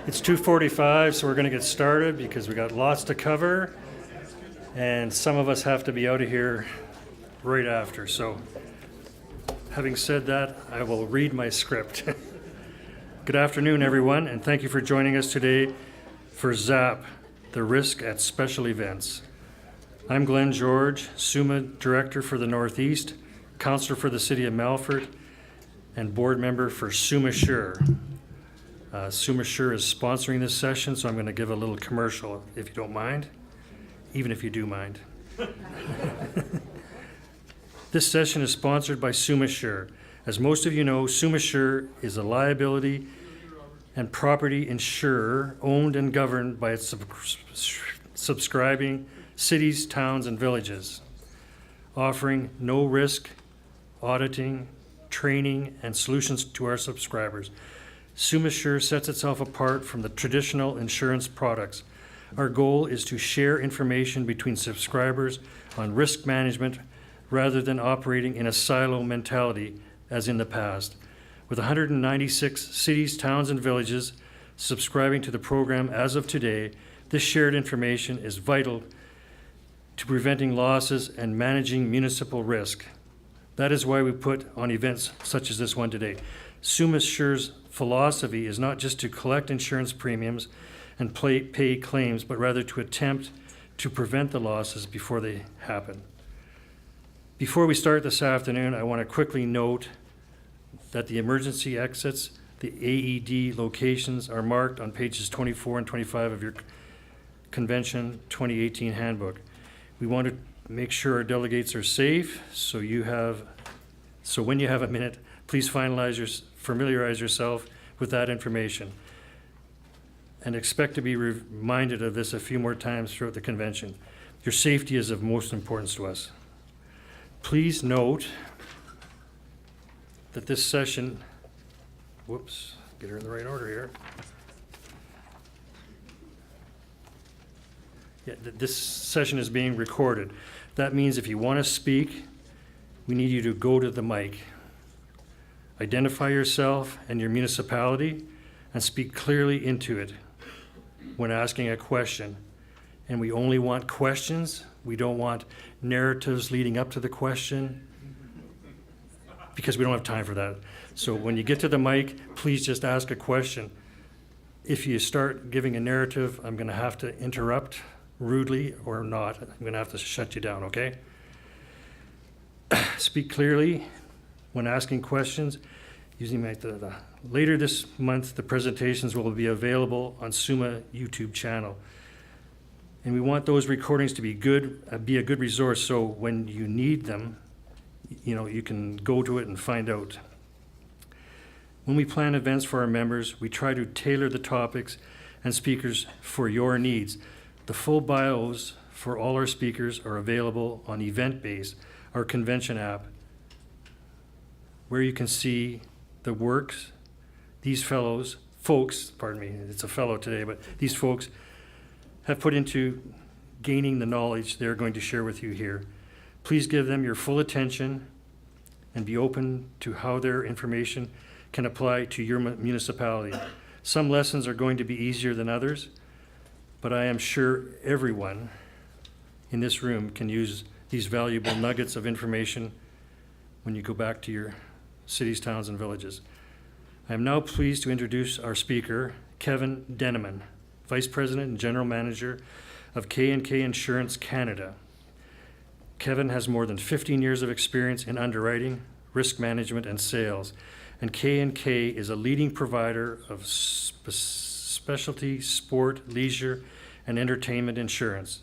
It's 2:45, so we're going to get started because we got lots to cover, and some of us have to be out of here right after. So, having said that, I will read my script. Good afternoon, everyone, and thank you for joining us today for ZAP, the Risk at Special Events. I'm Glenn George, SUMA Director for the Northeast, Councillor for the City of Melfort, and Board Member for SUMA Sure. SUMA Sure is sponsoring this session, so I'm going to give a little commercial, if you don't mind, even if you do mind. This session is sponsored by SUMA Sure. As most of you know, SUMA Sure is a liability and property insurer owned and governed by its subscribing cities, towns, and villages, offering no risk auditing, training, and solutions to our subscribers. SUMA Sure sets itself apart from the traditional insurance products. Our goal is to share information between subscribers on risk management rather than operating in a silo mentality as in the past. With 196 cities, towns, and villages subscribing to the program as of today, this shared information is vital to preventing losses and managing municipal risk. That is why we put on events such as this one today. SUMA Sure's philosophy is not just to collect insurance premiums and pay claims, but rather to attempt to prevent the losses before they happen. Before we start this afternoon, I want to quickly note that the emergency exits, the AED locations, are marked on pages 24 and 25 of your Convention 2018 handbook. We want to make sure our delegates are safe, so when you have a minute, please familiarize yourself with that information, and expect to be reminded of this a few more times throughout the convention. Your safety is of most importance to us. Please note that this session, get her in the right order here. This session is being recorded. That means if you want to speak, we need you to go to the mic. Identify yourself and your municipality and speak clearly into it when asking a question. And we only want questions. We don't want narratives leading up to the question because we don't have time for that. So when you get to the mic, please just ask a question. If you start giving a narrative, I'm going to have to interrupt rudely or not. I'm going to have to shut you down, okay? Speak clearly when asking questions. Later this month, the presentations will be available on SUMA YouTube channel. And we want those recordings to be a good resource, so when you need them, you can go to it and find out. When we plan events for our members, we try to tailor the topics and speakers for your needs. The full bios for all our speakers are available on Eventbase, our convention app, where you can see the works these folks, it's a fellow today, but these folks have put into gaining the knowledge they're going to share with you here. Please give them your full attention and be open to how their information can apply to your municipality. Some lessons are going to be easier than others, but I am sure everyone in this room can use these valuable nuggets of information when you go back to your cities, towns, and villages. I am now pleased to introduce our speaker, Kevin Danneman, Vice President and General Manager of K&K Insurance Canada. Kevin has more than 15 years of experience in underwriting, risk management, and sales, and K&K is a leading provider of specialty sport, leisure, and entertainment insurance.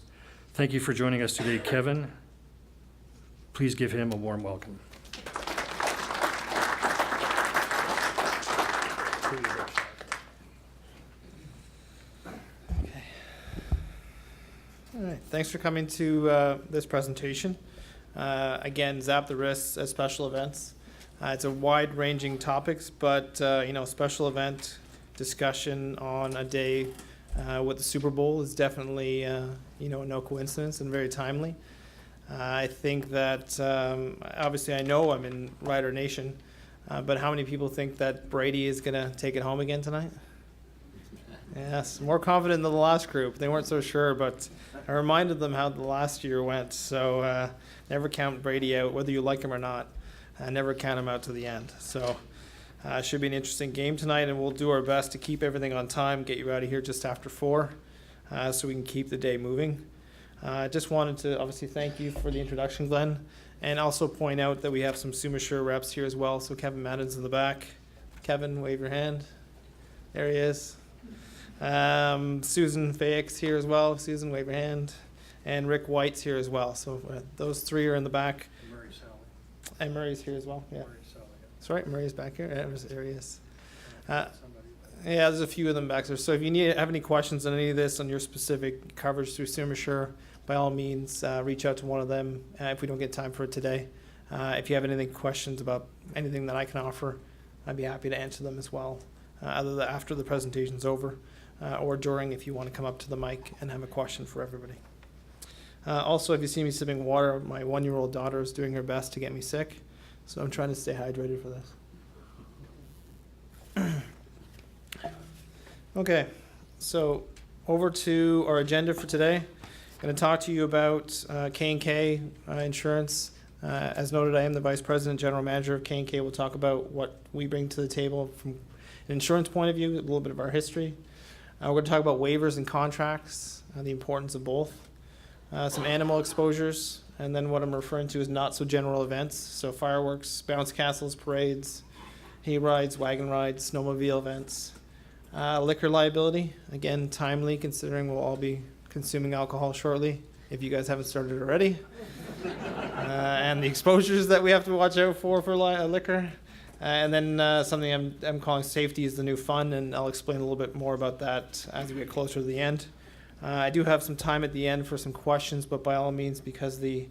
Thank you for joining us today, Kevin. Please give him a warm welcome. All right, thanks for coming to this presentation. Again, ZAP the Risks at Special Events. It's a wide-ranging topics, but special event discussion on a day with the Super Bowl is definitely no coincidence and very timely. I think that obviously I know I'm in Rider Nation, but how many people think that Brady is going to take it home again tonight? Yes, more confident than the last group. They weren't so sure, but I reminded them how the last year went. So never count Brady out, whether you like him or not. Never count him out to the end. So it should be an interesting game tonight, and we'll do our best to keep everything on time, get you out of here just after 4, so we can keep the day moving. I just wanted to obviously thank you for the introduction, Glenn, and also point out that we have some SUMA Sure reps here as well. So Kevin Madden's in the back. Kevin, wave your hand. There he is. Susan Fayek's here as well. Susan, wave your hand. And Rick White's here as well. So those 3 are in the back. And Murray's here as well. Yeah. That's right. Murray's back here. There he is. Yeah, there's a few of them back there. So if you have any questions on any of this, on your specific coverage through SUMA Sure, by all means, reach out to one of them if we don't get time for it today. If you have any questions about anything that I can offer, I'd be happy to answer them as well, either after the presentation's over or during, if you want to come up to the mic and have a question for everybody. Also, if you see me sipping water, my 1-year-old daughter is doing her best to get me sick, so I'm trying to stay hydrated for this. Okay, so over to our agenda for today. I'm going to talk to you about K&K Insurance. As noted, I am the Vice President, General Manager of K&K. We'll talk about what we bring to the table from an insurance point of view, a little bit of our history. We're going to talk about waivers and contracts, the importance of both, some animal exposures, and then what I'm referring to as not so general events, so fireworks, bouncy castles, parades, hay rides, wagon rides, snowmobile events, liquor liability, again timely considering we'll all be consuming alcohol shortly if you guys haven't started already, and the exposures that we have to watch out for liquor. And then something I'm calling safety is the new fun, and I'll explain a little bit more about that as we get closer to the end. I do have some time at the end for some questions, but by all means, because the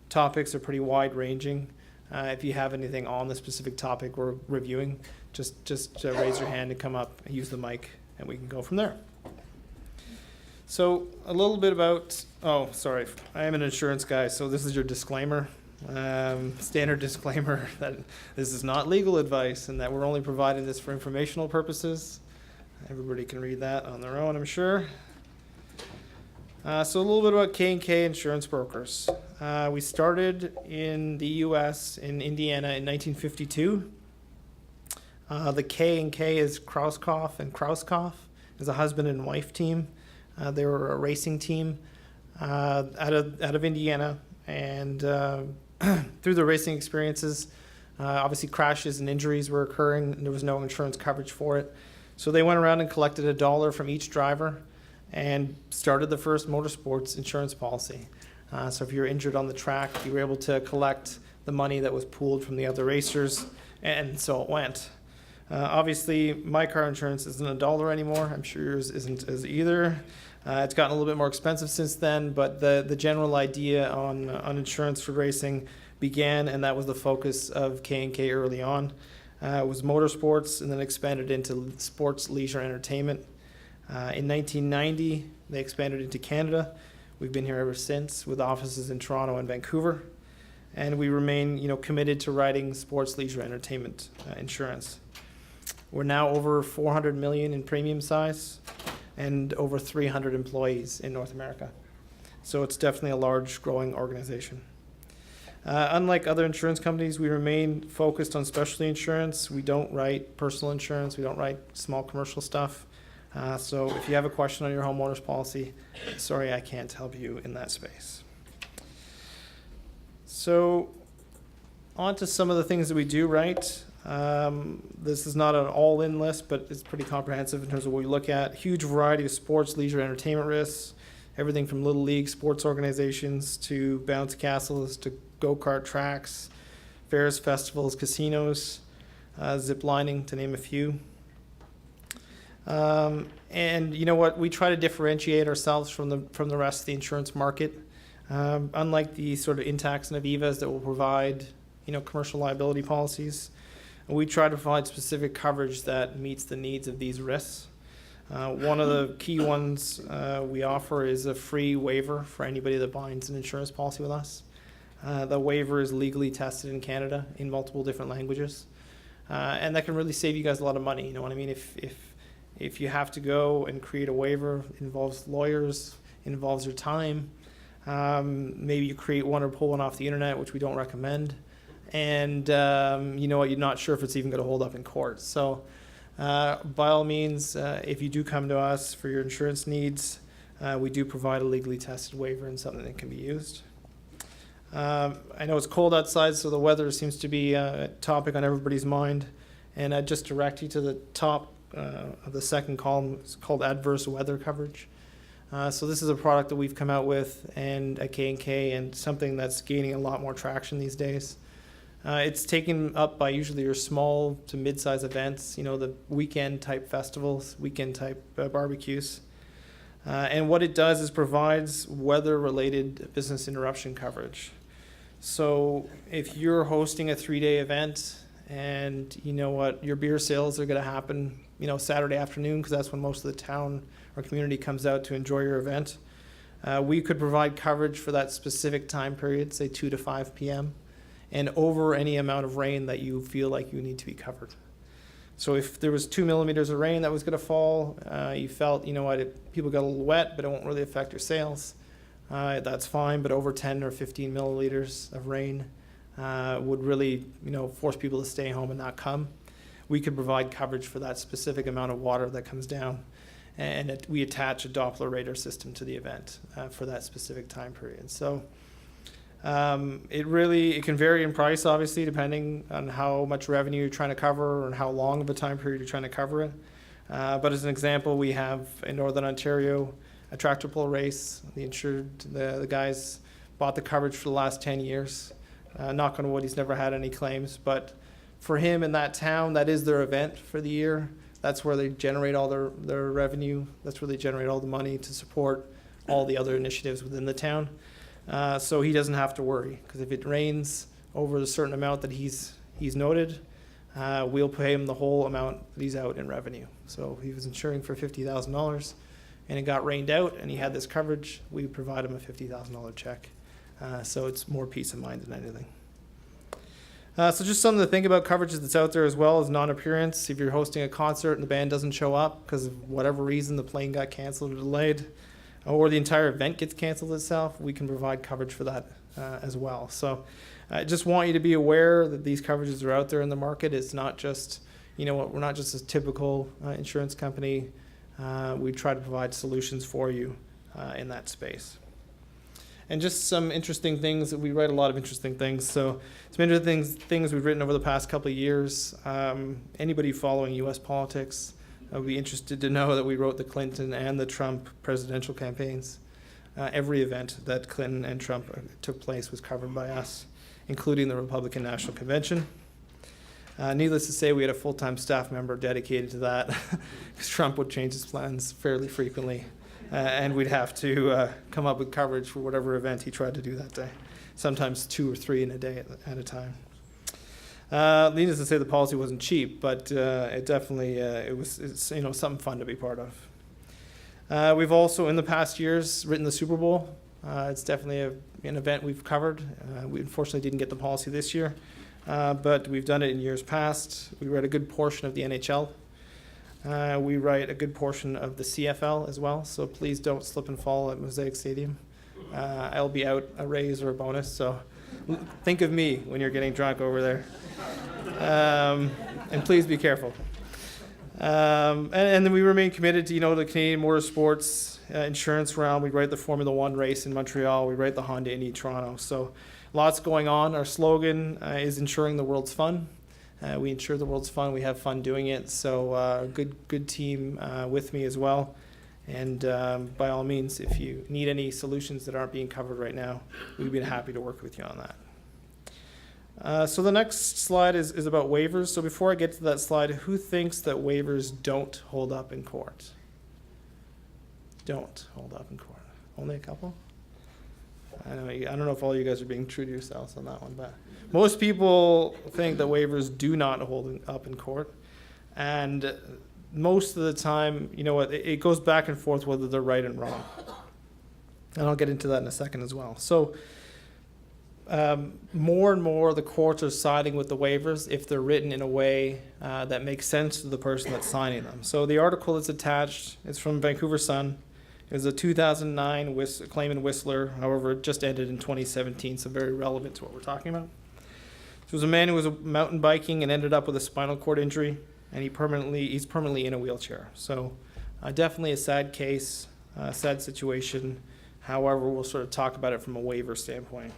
topics are pretty wide-ranging, if you have anything on the specific topic we're reviewing, just raise your hand and come up and use the mic, and we can go from there. So a little bit about, oh, sorry, I am an insurance guy, so this is your disclaimer. Standard disclaimer that this is not legal advice and that we're only providing this for informational purposes. Everybody can read that on their own, I'm sure. So a little bit about K&K Insurance Brokers. We started in the U.S. in Indiana in 1952. The K&K is Krauskopf and Krauskopf is a husband and wife team. They were a racing team out of Indiana, and through the racing experiences, obviously crashes and injuries were occurring, and there was no insurance coverage for it. So they went around and collected $1 from each driver and started the first motorsports insurance policy. So if you were injured on the track, you were able to collect the money that was pooled from the other racers, and so it went. Obviously, my car insurance isn't $1 anymore. I'm sure yours isn't as either. It's gotten a little bit more expensive since then, but the general idea on insurance for racing began, and that was the focus of K&K early on. It was motorsports, and then expanded into sports, leisure, entertainment. In 1990, they expanded into Canada. We've been here ever since, with offices in Toronto and Vancouver, and we remain, committed to writing sports, leisure, entertainment insurance. We're now over $400 million in premium size, and over 300 employees in North America. So it's definitely a large, growing organization. Unlike other insurance companies, we remain focused on specialty insurance. We don't write personal insurance. We don't write small commercial stuff. So if you have a question on your homeowner's policy, sorry, I can't help you in that space. So on to some of the things that we do write. This is not an all-in list, but it's pretty comprehensive in terms of what we look at. Huge variety of sports, leisure, entertainment risks, everything from little league sports organizations to bouncy castles to go-kart tracks, fairs, festivals, casinos, zip lining, to name a few. And you know what? We try to differentiate ourselves from the rest of the insurance market. Unlike the sort of Intacs and Avivas that will provide, commercial liability policies, we try to provide specific coverage that meets the needs of these risks. One of the key ones we offer is a free waiver for anybody that binds an insurance policy with us. The waiver is legally tested in Canada in multiple different languages, and that can really save you guys a lot of money. You know what I mean? If If you have to go and create a waiver, it involves lawyers, it involves your time. Maybe you create one or pull one off the internet, which we don't recommend. And you know what, you're not sure if it's even going to hold up in court. So by all means, if you do come to us for your insurance needs, we do provide a legally tested waiver and something that can be used. I know it's cold outside, so the weather seems to be a topic on everybody's mind. And I'd just direct you to the top of the second column. It's called adverse weather coverage. So this is a product that we've come out with and at K&K, and something that's gaining a lot more traction these days. It's taken up by usually your small to mid-size events, you know, the weekend type festivals, weekend type barbecues. And what it does is provides weather-related business interruption coverage. So if you're hosting a 3-day event and you know what, your beer sales are going to happen, you know, Saturday afternoon, because that's when most of the town or community comes out to enjoy your event, we could provide coverage for that specific time period, say 2 to 5 p.m., and over any amount of rain that you feel like you need to be covered. So if there was 2 millimeters of rain that was going to fall, you felt, you know what, people got a little wet, but it won't really affect your sales, that's fine. But over 10 or 15 milliliters of rain would really, you know, force people to stay home and not come. We could provide coverage for that specific amount of water that comes down, and we attach a Doppler radar system to the event for that specific time period. So it can vary in price, obviously, depending on how much revenue you're trying to cover and how long of a time period you're trying to cover it. But as an example, we have in Northern Ontario a tractor pull race. The guys bought the coverage for the last 10 years. Knock on wood, he's never had any claims. But for him in that town, that is their event for the year. That's where they generate all their revenue. That's where they generate all the money to support all the other initiatives within the town. So he doesn't have to worry, because if it rains over a certain amount that he's noted, we'll pay him the whole amount that he's out in revenue. So if he was insuring for $50,000 and it got rained out and he had this coverage, we provide him a $50,000 check. So it's more peace of mind than anything. So just something to think about coverages that's out there as well is non-appearance. If you're hosting a concert and the band doesn't show up because of whatever reason, the plane got canceled or delayed, or the entire event gets canceled itself, we can provide coverage for that as well. So I just want you to be aware that these coverages are out there in the market. It's not just, you know what, we're not just a typical insurance company. We try to provide solutions for you in that space. And just some interesting things, we write a lot of interesting things. So some interesting things we've written over the past couple of years. Anybody following U.S. politics, I would be interested to know that we wrote the Clinton and the Trump presidential campaigns. Every event that Clinton and Trump took place was covered by us, including the Republican National Convention. Needless to say, we had a full-time staff member dedicated to that, because Trump would change his plans fairly frequently, and we'd have to come up with coverage for whatever event he tried to do that day, sometimes 2 or 3 in a day at a time. Needless to say, the policy wasn't cheap, but it definitely it's you know, something fun to be part of. We've also in the past years written the Super Bowl. It's definitely an event we've covered. We unfortunately didn't get the policy this year, but we've done it in years past. We write a good portion of the NHL. We write a good portion of the CFL as well, so please don't slip and fall at Mosaic Stadium. I'll be out a raise or a bonus, so think of me when you're getting drunk over there. And please be careful. And then we remain committed to, you know, the Canadian motorsports insurance realm. We write the Formula One race in Montreal. We write the Honda Indy Toronto. So lots going on. Our slogan is ensuring the world's fun. We ensure the world's fun. We have fun doing it. So good team with me as well. And by all means, if you need any solutions that aren't being covered right now, we'd be happy to work with you on that. So the next slide is about waivers. So before I get to that slide, who thinks that waivers don't hold up in court? Don't hold up in court. Only a couple? I don't know if all you guys are being true to yourselves on that one, but most people think that waivers do not hold up in court. And most of the time, you know what, it goes back and forth whether they're right and wrong. And I'll get into that in a second as well. So more and more the courts are siding with the waivers if they're written in a way that makes sense to the person that's signing them. So the article that's attached is from Vancouver Sun. It was a 2009 claim in Whistler. However, it just ended in 2017, so very relevant to what we're talking about. So it was a man who was mountain biking and ended up with a spinal cord injury, and he's permanently in a wheelchair. So definitely a sad case, sad situation. However, we'll sort of talk about it from a waiver standpoint.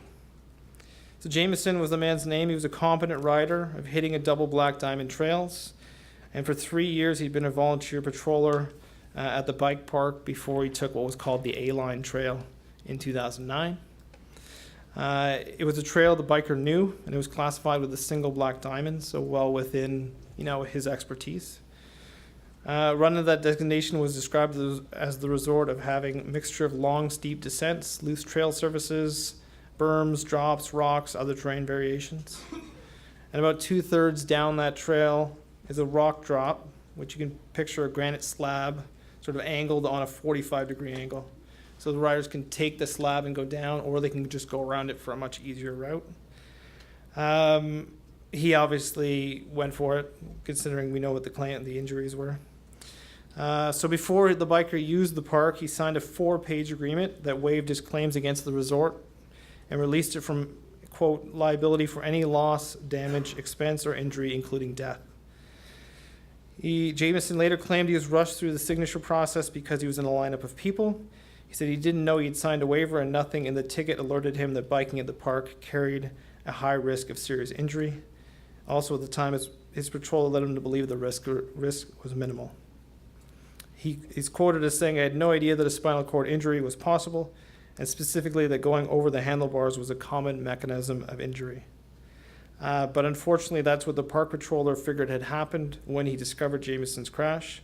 So Jameson was the man's name. He was a competent rider of hitting a double black diamond trails. And for 3 years, he'd been a volunteer patroller at the bike park before he took what was called the A-Line Trail in 2009. It was a trail the biker knew, and it was classified with a single black diamond, so well within, his expertise. Running that designation was described as the resort of having a mixture of long, steep descents, loose trail surfaces, berms, drops, rocks, other terrain variations. And about 2/3 down that trail is a rock drop, which you can picture a granite slab sort of angled on a 45-degree angle. So the riders can take the slab and go down, or they can just go around it for a much easier route. He obviously went for it, considering we know what the injuries were. So before the biker used the park, he signed a 4-page agreement that waived his claims against the resort and released it from, quote, liability for any loss, damage, expense, or injury, including death. Jameson later claimed he was rushed through the signature process because he was in a lineup of people. He said he didn't know he had signed a waiver, and nothing in the ticket alerted him that biking at the park carried a high risk of serious injury. Also, at the time, his patrol led him to believe the risk was minimal. He's quoted as saying, "I had no idea that a spinal cord injury was possible, and specifically that going over the handlebars was a common mechanism of injury." But unfortunately, that's what the park patroller figured had happened when he discovered Jameson's crash.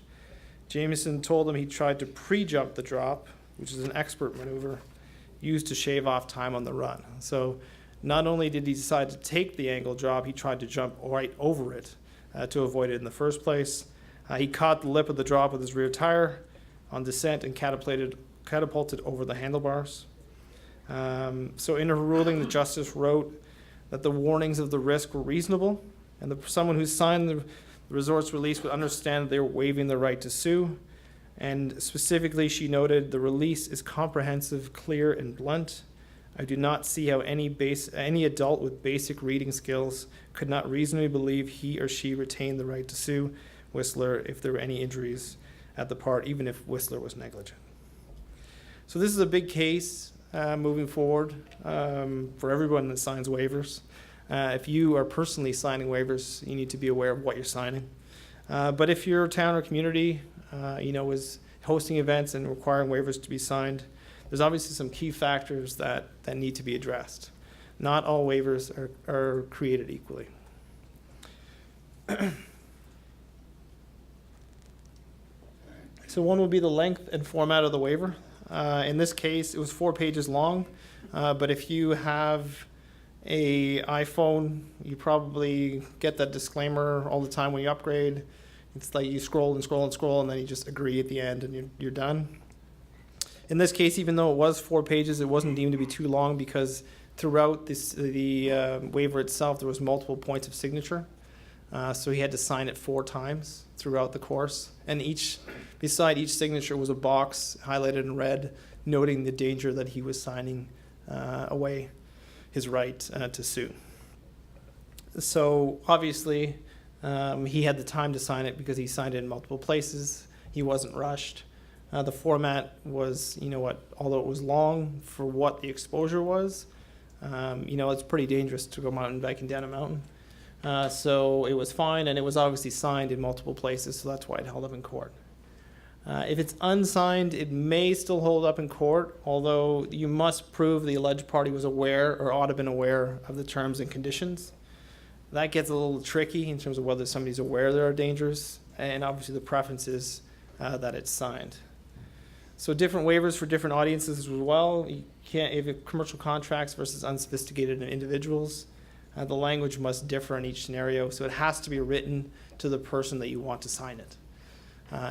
Jameson told him he tried to pre-jump the drop, which is an expert maneuver used to shave off time on the run. So not only did he decide to take the angle drop, he tried to jump right over it to avoid it in the first place. He caught the lip of the drop with his rear tire on descent and catapulted over the handlebars. So in a ruling, the justice wrote that the warnings of the risk were reasonable, and someone who signed the resort's release would understand that they were waiving the right to sue. And specifically, she noted, the release is comprehensive, clear, and blunt. I do not see how any adult with basic reading skills could not reasonably believe he or she retained the right to sue Whistler if there were any injuries at the park, even if Whistler was negligent. So this is a big case moving forward for everyone that signs waivers. If you are personally signing waivers, you need to be aware of what you're signing. But if your town or community is hosting events and requiring waivers to be signed, there's obviously some key factors that need to be addressed. Not all waivers are created equally. So one would be the length and format of the waiver. In this case, it was 4 pages long, but if you have an iPhone, you probably get that disclaimer all the time when you upgrade. It's like you scroll and scroll and scroll, and then you just agree at the end, and you're done. In this case, even though it was 4 pages, it wasn't deemed to be too long because throughout the waiver itself, there was multiple points of signature. So he had to sign it 4 times throughout the course. And beside each signature was a box highlighted in red, noting the danger that he was signing away his right to sue. So obviously, he had the time to sign it because he signed it in multiple places. He wasn't rushed. The format was, although it was long for what the exposure was, it's pretty dangerous to go mountain biking down a mountain. So it was fine, and it was obviously signed in multiple places, so that's why it held up in court. If it's unsigned, it may still hold up in court, although you must prove the alleged party was aware or ought to have been aware of the terms and conditions. That gets a little tricky in terms of whether somebody's aware there are dangers, and obviously the preference is that it's signed. So different waivers for different audiences as well. You can't, if you have commercial contracts versus unsophisticated individuals, the language must differ in each scenario, so it has to be written to the person that you want to sign it.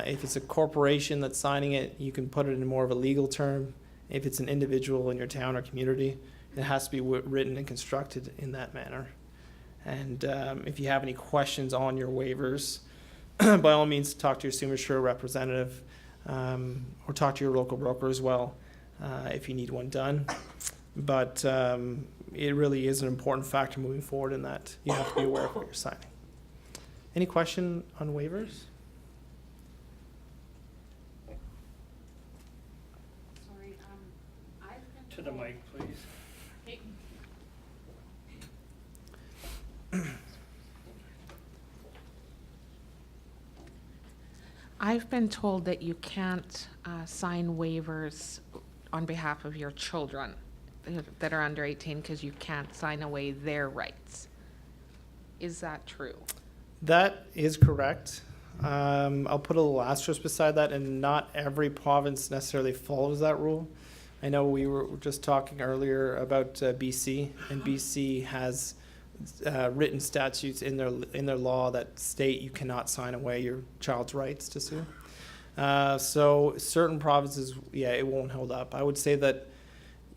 If it's a corporation that's signing it, you can put it in more of a legal term. If it's an individual in your town or community, It has to be written and constructed in that manner. And if you have any questions on your waivers, by all means, talk to your SUMA Sure representative, or talk to your local broker as well if you need one done. But it really is an important factor moving forward in that you have to be aware of what you're signing. Any question on waivers? Sorry, I've been To the told- mic, please. Hey. I've been told that you can't sign waivers on behalf of your children that are under 18 because you can't sign away their rights. Is that true? That is correct. I'll put a little asterisk beside that, and not every province necessarily follows that rule. I know we were just talking earlier about BC, and BC has written statutes in their law that state you cannot sign away your child's rights to sue. So certain provinces, yeah, it won't hold up. I would say that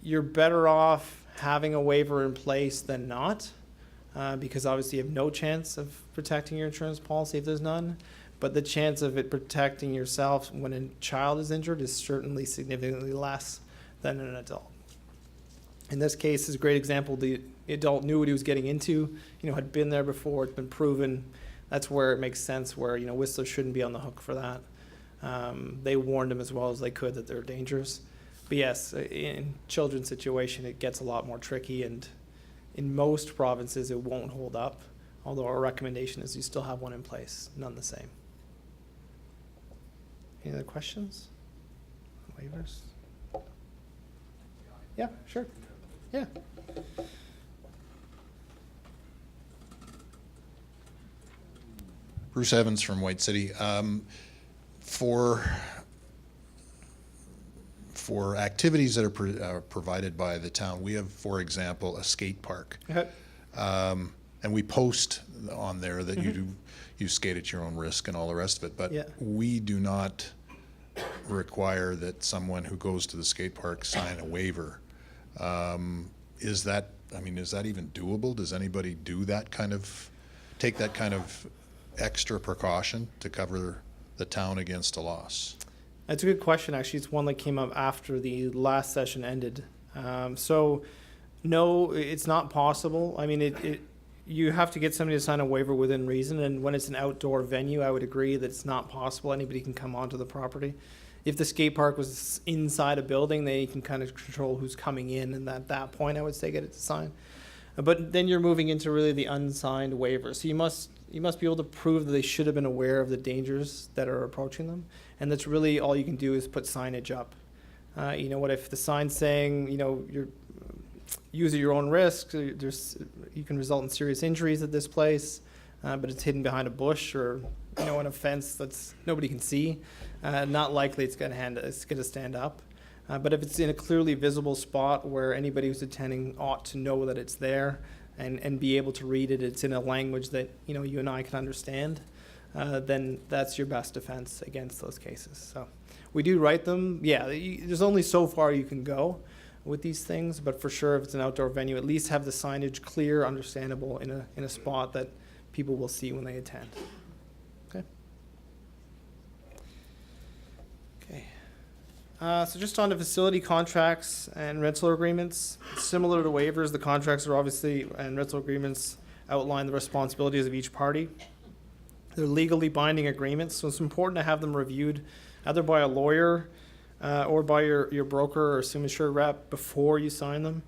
you're better off having a waiver in place than not, because obviously you have no chance of protecting your insurance policy if there's none. But the chance of it protecting yourself when a child is injured is certainly significantly less than an adult. In this case, is a great example. The adult knew what he was getting into, had been there before, it's been proven. That's where it makes sense, where, Whistler shouldn't be on the hook for that. They warned him as well as they could that they're dangerous. But yes, in children's situation, it gets a lot more tricky, and in most provinces, it won't hold up. Although our recommendation is you still have one in place, none the same. Any other questions? Waivers? Yeah, sure. Yeah. Bruce Evans from White City. For activities that are provided by the town, we have, for example, a skate park. Okay. And we post on there that you skate at your own risk and all the rest of it, but Yeah. we do not require that someone who goes to the skate park sign a waiver. Is that even doable? Does anybody do that take that kind of extra precaution to cover the town against a loss? That's a good question, actually. It's one that came up after the last session ended. So, no, it's not possible. I mean, you have to get somebody to sign a waiver within reason, and when it's an outdoor venue, I would agree that it's not possible. Anybody can come onto the property. If the skate park was inside a building, they can kind of control who's coming in, and at that point, I would say get it to sign. But then you're moving into really the unsigned waiver. So you must be able to prove that they should have been aware of the dangers that are approaching them, and that's really all you can do is put signage up. What if the sign's saying, you're use at your own risk, you can result in serious injuries at this place, but it's hidden behind a bush or an offense that's nobody can see. Not likely it's going to stand up. But if it's in a clearly visible spot where anybody who's attending ought to know that it's there and be able to read it, it's in a language that you and I can understand, then that's your best defense against those cases. So we do write them. Yeah, there's only so far you can go with these things, but for sure if it's an outdoor venue, at least have the signage clear, understandable in a spot that people will see when they attend. Okay. So just on to facility contracts and rental agreements. Similar to waivers, the contracts are obviously, and rental agreements outline the responsibilities of each party. They're legally binding agreements, so it's important to have them reviewed either by a lawyer or by your broker or SUMA Sure rep before you sign them.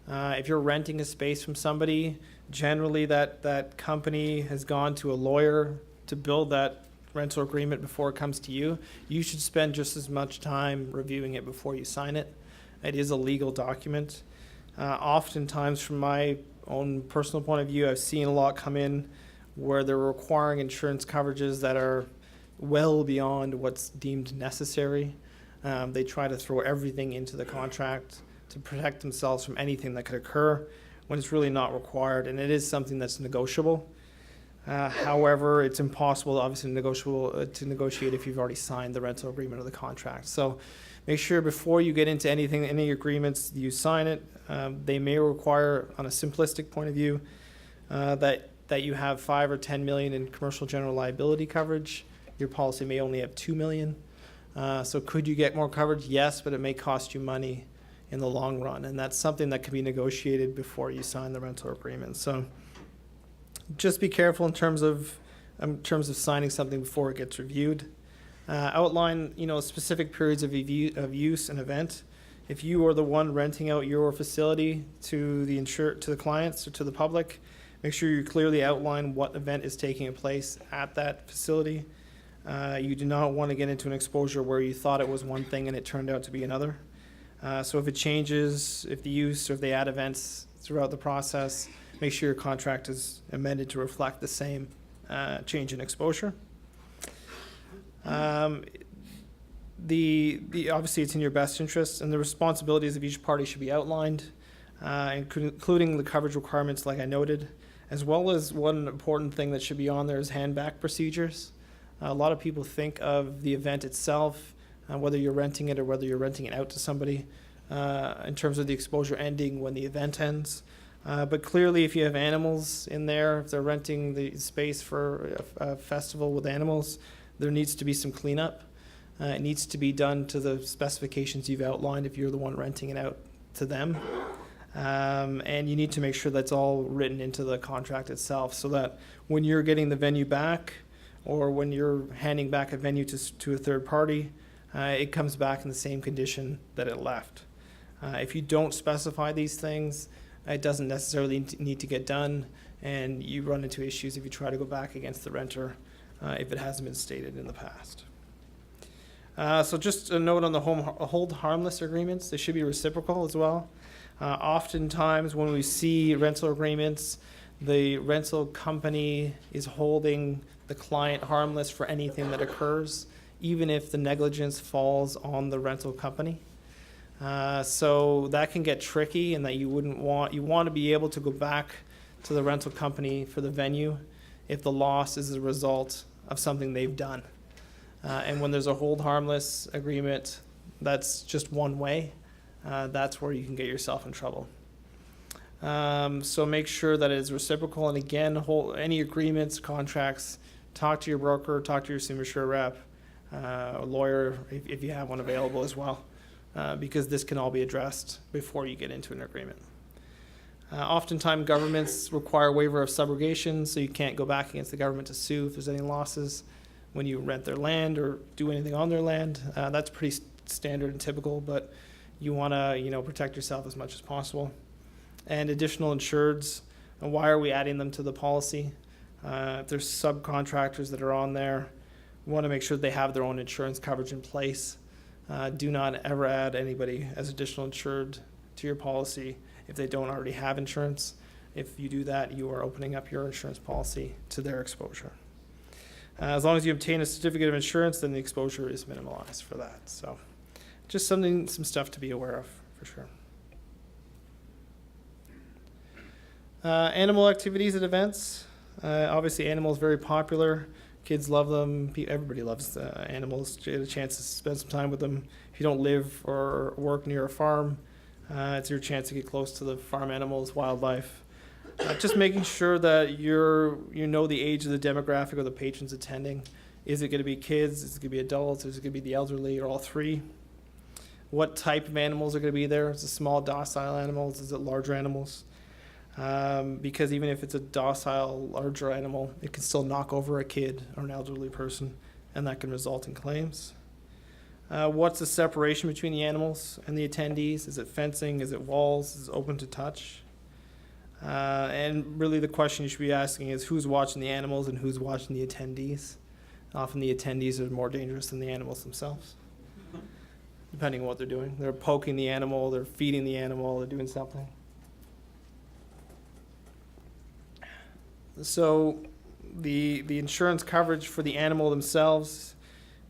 If you're renting a space from somebody, generally that company has gone to a lawyer to build that rental agreement before it comes to you. You should spend just as much time reviewing it before you sign it. It is a legal document. Oftentimes, from my own personal point of view, I've seen a lot come in where they're requiring insurance coverages that are well beyond what's deemed necessary. They try to throw everything into the contract to protect themselves from anything that could occur when it's really not required, and it is something that's negotiable. However, it's impossible, obviously, to negotiate if you've already signed the rental agreement or the contract. So make sure before you get into anything, any agreements, you sign it. They may require, on a simplistic point of view, that you have 5 or 10 million in commercial general liability coverage. Your policy may only have 2 million. So could you get more coverage? Yes, but it may cost you money in the long run, and that's something that can be negotiated before you sign the rental agreement. So just be careful in terms of signing something before it gets reviewed. Outline, specific periods of use and event. If you are the one renting out your facility to the clients or to the public, make sure you clearly outline what event is taking place at that facility. You do not want to get into an exposure where you thought it was one thing and it turned out to be another. So if it changes, if the use or if they add events throughout the process, make sure your contract is amended to reflect the same change in exposure. Obviously it's in your best interest, and the responsibilities of each party should be outlined, including the coverage requirements like I noted, as well as one important thing that should be on there is hand-back procedures. A lot of people think of the event itself, whether you're renting it or whether you're renting it out to somebody, in terms of the exposure ending when the event ends. But clearly, if you have animals in there, if they're renting the space for a festival with animals, there needs to be some cleanup. It needs to be done to the specifications you've outlined if you're the one renting it out to them. And you need to make sure that's all written into the contract itself so that when you're getting the venue back or when you're handing back a venue to a third party, it comes back in the same condition that it left. If you don't specify these things, it doesn't necessarily need to get done, and you run into issues if you try to go back against the renter if it hasn't been stated in the past. So just a note on the hold harmless agreements, they should be reciprocal as well. Oftentimes when we see rental agreements, the rental company is holding the client harmless for anything that occurs, even if the negligence falls on the rental company. So that can get tricky, and that you want to be able to go back to the rental company for the venue if the loss is a result of something they've done. And when there's a hold harmless agreement, that's just one way. That's where you can get yourself in trouble. So make sure that it is reciprocal, and again, any agreements, contracts, talk to your broker, talk to your SUMA rep, a lawyer if you have one available as well, because this can all be addressed before you get into an agreement. Oftentimes governments require waiver of subrogation, so you can't go back against the government to sue if there's any losses when you rent their land or do anything on their land. That's pretty standard and typical, but you want to protect yourself as much as possible. And additional insureds, and why are we adding them to the policy? If there's subcontractors that are on there, we want to make sure they have their own insurance coverage in place. Do not ever add anybody as additional insured to your policy if they don't already have insurance. If you do that, you are opening up your insurance policy to their exposure. As long as you obtain a certificate of insurance, then the exposure is minimalized for that. So just some stuff to be aware of for sure. Animal activities at events. Obviously animals very popular. Kids love them. Everybody loves animals. Get a chance to spend some time with them. If you don't live or work near a farm, it's your chance to get close to the farm animals, wildlife. Just making sure that you know the age of the demographic of the patrons attending. Is it going to be kids? Is it going to be adults? Is it going to be the elderly, or all three? What type of animals are going to be there? Is it small, docile animals? Is it larger animals? Because even if it's a docile, larger animal, it can still knock over a kid or an elderly person, and that can result in claims. What's the separation between the animals and the attendees? Is it fencing? Is it walls? Is it open to touch? And really the question you should be asking is who's watching the animals and who's watching the attendees. Often the attendees are more dangerous than the animals themselves, depending on what they're doing. They're poking the animal, they're feeding the animal, they're doing something. So the insurance coverage for the animal themselves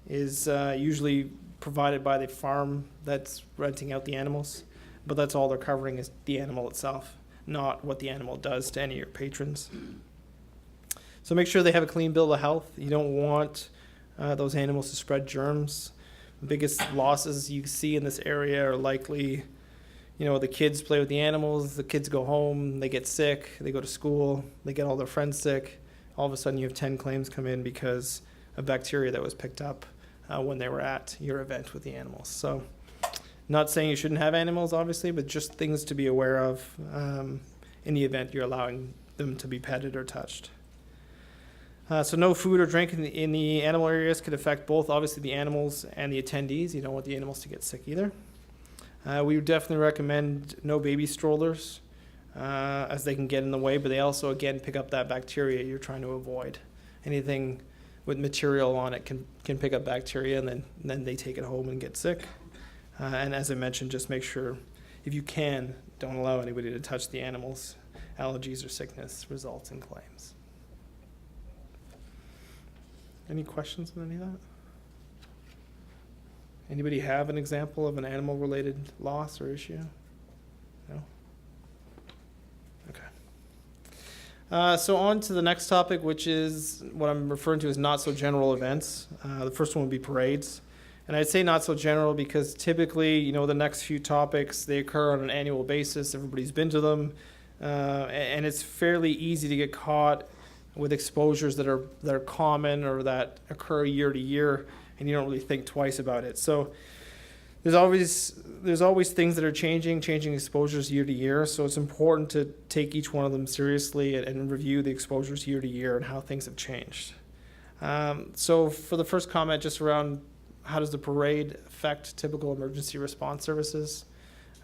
is usually provided by the farm that's renting out the animals, but that's all they're covering is the animal itself, not what the animal does to any of your patrons. So make sure they have a clean bill of health. You don't want those animals to spread germs. The biggest losses you see in this area are likely, the kids play with the animals, the kids go home, they get sick, they go to school, they get all their friends sick. All of a sudden you have 10 claims come in because of bacteria that was picked up when they were at your event with the animals. So not saying you shouldn't have animals, obviously, but just things to be aware of in the event you're allowing them to be petted or touched. So no food or drink in the animal areas could affect both, obviously, the animals and the attendees. You don't want the animals to get sick either. We would definitely recommend no baby strollers, as they can get in the way, but they also, again, pick up that bacteria you're trying to avoid. Anything with material on it can pick up bacteria, and then they take it home and get sick. And as I mentioned, just make sure, if you can, don't allow anybody to touch the animals. Allergies or sickness results in claims. Any questions on any of that? Anybody have an example of an animal-related loss or issue? No? Okay. So on to the next topic, which is what I'm referring to as not-so-general events. The first one would be parades. And I'd say not so general because typically, the next few topics, they occur on an annual basis. Everybody's been to them. And it's fairly easy to get caught with exposures that are common or that occur year to year, and you don't really think twice about it. So there's always things that are changing exposures year to year. So it's important to take each one of them seriously and review the exposures year to year and how things have changed. So for the first comment, just around how does the parade affect typical emergency response services?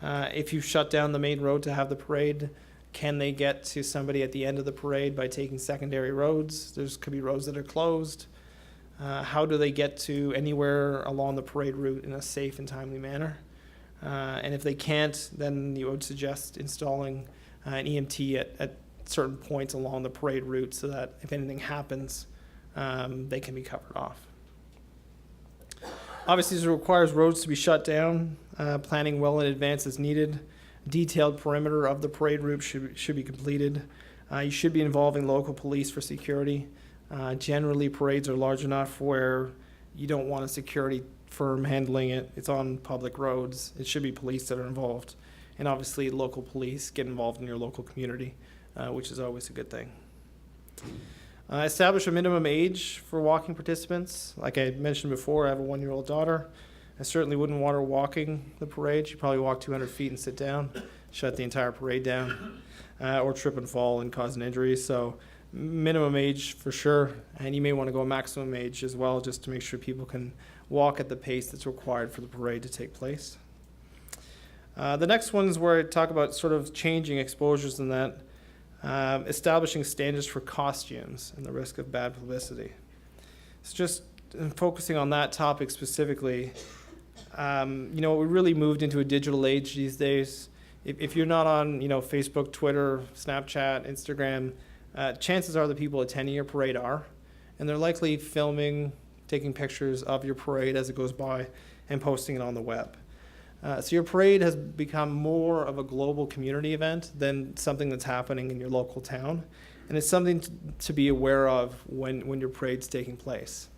If you shut down the main road to have the parade, can they get to somebody at the end of the parade by taking secondary roads? Could be roads that are closed. How do they get to anywhere along the parade route in a safe and timely manner? And if they can't, then you would suggest installing an EMT at certain points along the parade route so that if anything happens, they can be covered off. Obviously, this requires roads to be shut down, planning well in advance as needed. Detailed perimeter of the parade route should be completed. You should be involving local police for security. Generally, parades are large enough where you don't want a security firm handling it. It's on public roads. It should be police that are involved. And obviously, local police get involved in your local community, which is always a good thing. Establish a minimum age for walking participants. Like I mentioned before, I have a 1-year-old daughter. I certainly wouldn't want her walking the parade. She'd probably walk 200 feet and sit down, shut the entire parade down, or trip and fall and cause an injury. So minimum age for sure, and you may want to go maximum age as well, just to make sure people can walk at the pace that's required for the parade to take place. The next one is where I talk about sort of changing exposures in that, establishing standards for costumes and the risk of bad publicity. So just focusing on that topic specifically, we really moved into a digital age these days. If you're not on, Facebook, Twitter, Snapchat, Instagram, chances are the people attending your parade are, and they're likely filming, taking pictures of your parade as it goes by and posting it on the web. So your parade has become more of a global community event than something that's happening in your local town. And it's something to be aware of when your parade's taking place.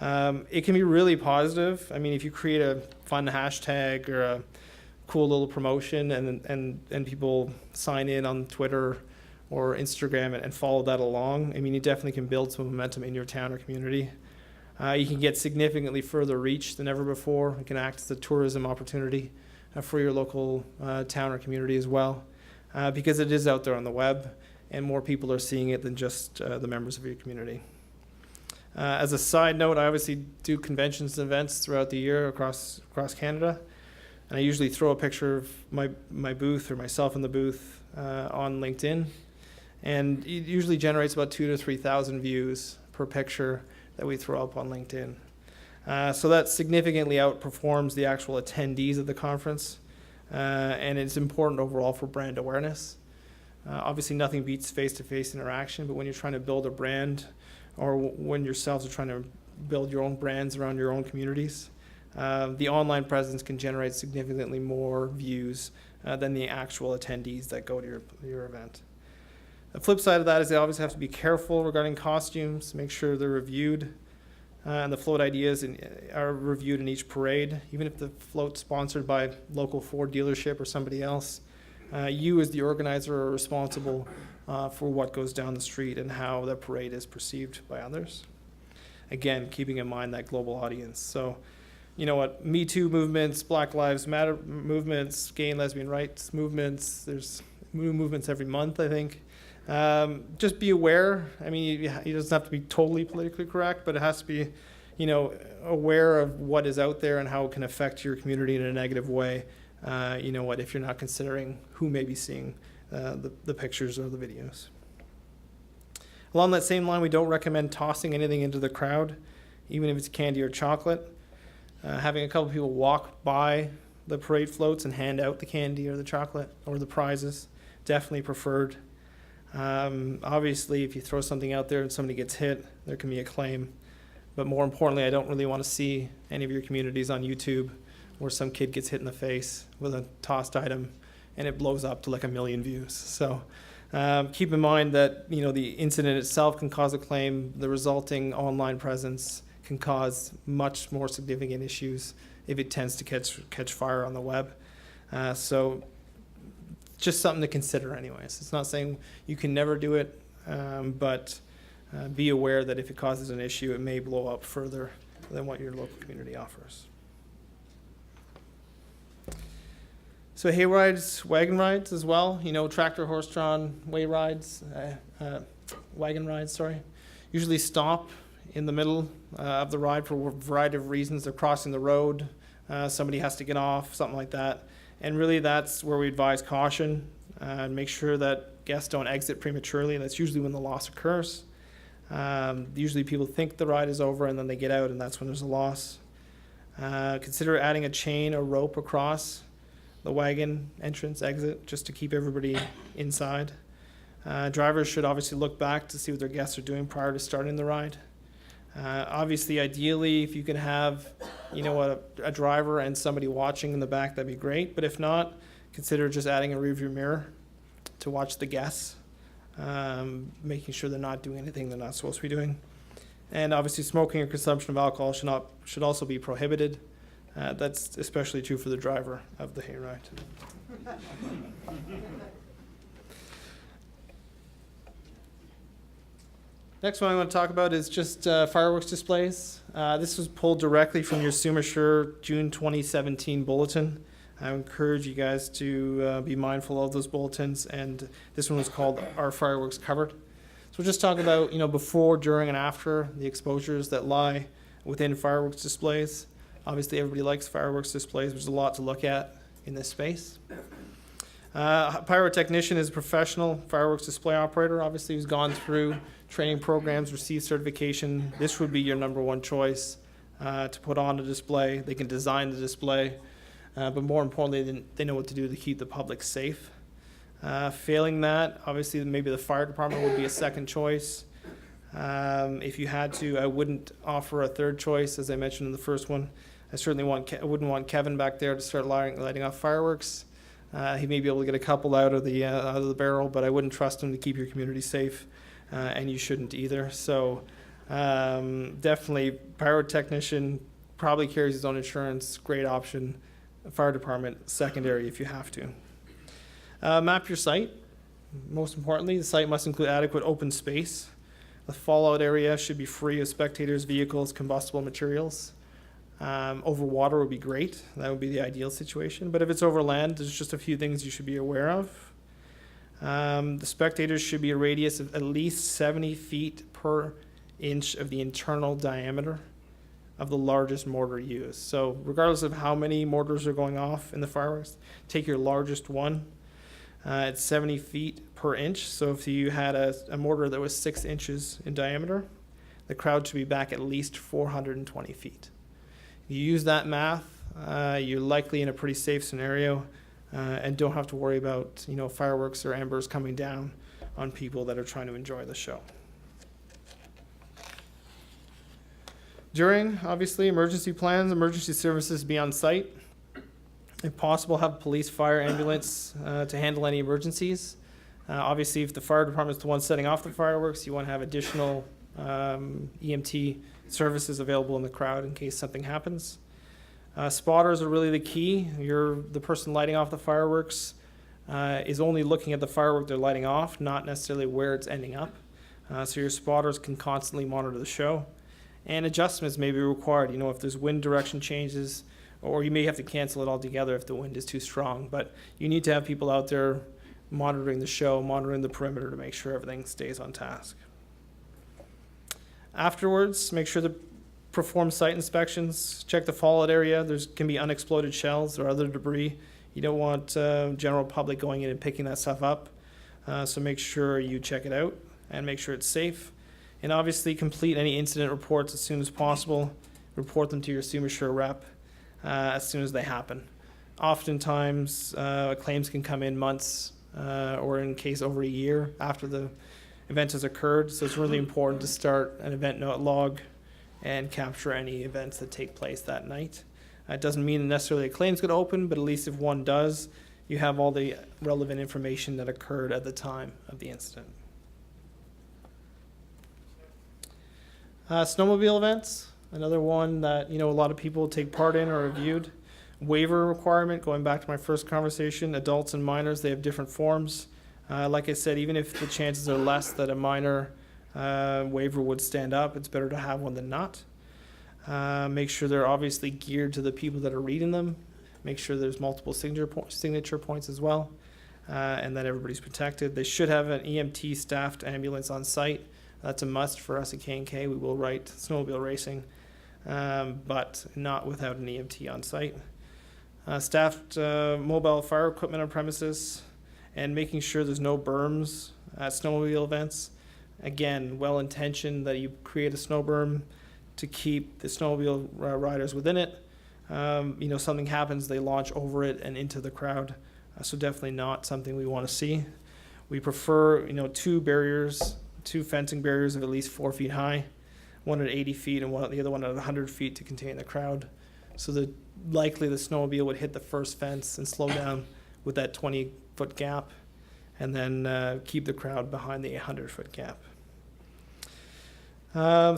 It can be really positive. I mean, if you create a fun hashtag or a cool little promotion and people sign in on Twitter or Instagram and follow that along, I mean, you definitely can build some momentum in your town or community. You can get significantly further reach than ever before. It can act as a tourism opportunity for your local town or community as well, because it is out there on the web and more people are seeing it than just the members of your community. As a side note, I obviously do conventions and events throughout the year across Canada, and I usually throw a picture of my booth or myself in the booth on LinkedIn, and it usually generates about 2,000 to 3,000 views per picture that we throw up on LinkedIn. So that significantly outperforms the actual attendees of the conference, and it's important overall for brand awareness. Obviously, nothing beats face-to-face interaction, but when you're trying to build a brand or when yourselves are trying to build your own brands around your own communities, the online presence can generate significantly more views than the actual attendees that go to your event. The flip side of that is they always have to be careful regarding costumes, make sure they're reviewed, and the float ideas are reviewed in each parade, even if the float's sponsored by local Ford dealership or somebody else. You as the organizer are responsible for what goes down the street and how the parade is perceived by others. Again, keeping in mind that global audience. So, you know what, Me Too movements, Black Lives Matter movements, gay and lesbian rights movements, there's new movements every month, I think. Just be aware. I mean, it doesn't have to be totally politically correct, but it has to be, you know, aware of what is out there and how it can affect your community in a negative way. You know what, if you're not considering who may be seeing the pictures or the videos. Along that same line, we don't recommend tossing anything into the crowd, even if it's candy or chocolate. Having a couple people walk by the parade floats and hand out the candy or the chocolate or the prizes, definitely preferred. Obviously, if you throw something out there and somebody gets hit, there can be a claim. But more importantly, I don't really want to see any of your communities on YouTube where some kid gets hit in the face with a tossed item and it blows up to like 1 million views. So keep in mind that, you know, the incident itself can cause a claim. The resulting online presence can cause much more significant issues if it tends to catch fire on the web. So just something to consider anyways. It's not saying you can never do it, but be aware that if it causes an issue, it may blow up further than what your local community offers. So hay rides, wagon rides as well, you know, tractor horse-drawn wagon rides, usually stop in the middle of the ride for a variety of reasons. They're crossing the road, somebody has to get off, something like that. And really that's where we advise caution, make sure that guests don't exit prematurely. That's usually when the loss occurs. Usually people think the ride is over and then they get out and that's when there's a loss. Consider adding a chain or rope across the wagon entrance exit just to keep everybody inside. Drivers should obviously look back to see what their guests are doing prior to starting the ride. Obviously, ideally, if you can have, you know, a driver and somebody watching in the back, that'd be great. But if not, consider just adding a rearview mirror to watch the guests, making sure they're not doing anything they're not supposed to be doing. And obviously, smoking or consumption of alcohol should also be prohibited. That's especially true for the driver of the hayride. Next one I want to talk about is just fireworks displays. This was pulled directly from your SUMA June 2017 bulletin. I encourage you guys to be mindful of those bulletins, and this one was called Are Fireworks Covered? So we'll just talk about, you know, before, during, and after the exposures that lie within fireworks displays. Obviously, everybody likes fireworks displays. There's a lot to look at in this space. Pyrotechnician is a professional fireworks display operator, obviously, who's gone through training programs, received certification. This would be your number one choice to put on a display. They can design the display, but more importantly, they know what to do to keep the public safe. Failing that, obviously, maybe the fire department would be a second choice. If you had to, I wouldn't offer a third choice, as I mentioned in the first one. I certainly wouldn't want Kevin back there to start lighting off fireworks. He may be able to get a couple out of the barrel, but I wouldn't trust him to keep your community safe, and you shouldn't either. So definitely, pyrotechnician probably carries his own insurance, great option. Fire department, secondary if you have to. Map your site. Most importantly, the site must include adequate open space. The fallout area should be free of spectators, vehicles, combustible materials. Over water would be great. That would be the ideal situation. But if it's over land, there's just a few things you should be aware of. The spectators should be a radius of at least 70 feet per inch of the internal diameter of the largest mortar used. So regardless of how many mortars are going off in the fireworks, take your largest one. It's 70 feet per inch. So if you had a mortar that was 6 inches in diameter, the crowd should be back at least 420 feet. If you use that math, you're likely in a pretty safe scenario and don't have to worry about, you know, fireworks or embers coming down on people that are trying to enjoy the show. During, obviously, emergency plans, emergency services be on site. If possible, have police, fire, ambulance to handle any emergencies. Obviously, if the fire department is the one setting off the fireworks, you want to have additional EMT services available in the crowd in case something happens. Spotters are really the key. The person lighting off the fireworks is only looking at the firework they're lighting off, not necessarily where it's ending up. So your spotters can constantly monitor the show. And adjustments may be required, if there's wind direction changes, or you may have to cancel it altogether if the wind is too strong. But you need to have people out there monitoring the show, monitoring the perimeter to make sure everything stays on task. Afterwards, make sure to perform site inspections, check the fallout area. There can be unexploded shells or other debris. You don't want general public going in and picking that stuff up. So make sure you check it out and make sure it's safe. And obviously complete any incident reports as soon as possible. Report them to your SUMA rep as soon as they happen. Oftentimes, claims can come in months or in case over a year after the event has occurred. So it's really important to start an event note log and capture any events that take place that night. It doesn't mean necessarily a claim's going to open, but at least if one does, you have all the relevant information that occurred at the time of the incident. Snowmobile events, another one that a lot of people take part in or reviewed. Waiver requirement, going back to my first conversation, adults and minors, they have different forms. Like I said, even if the chances are less that a minor waiver would stand up, it's better to have one than not. Make sure they're obviously geared to the people that are reading them. Make sure there's multiple signature points as well, and that everybody's protected. They should have an EMT staffed ambulance on site. That's a must for us at K&K. We will write snowmobile racing, but not without an EMT on site. Staffed mobile fire equipment on premises, and making sure there's no berms at snowmobile events. Again, well-intentioned that you create a snow berm to keep the snowmobile riders within it. Something happens, they launch over it and into the crowd. So definitely not something we want to see. We prefer, two fencing barriers of at least 4 feet high, one at 80 feet and the other one at 100 feet to contain the crowd. So likely the snowmobile would hit the first fence and slow down with that 20-foot gap, and then keep the crowd behind the 100-foot gap.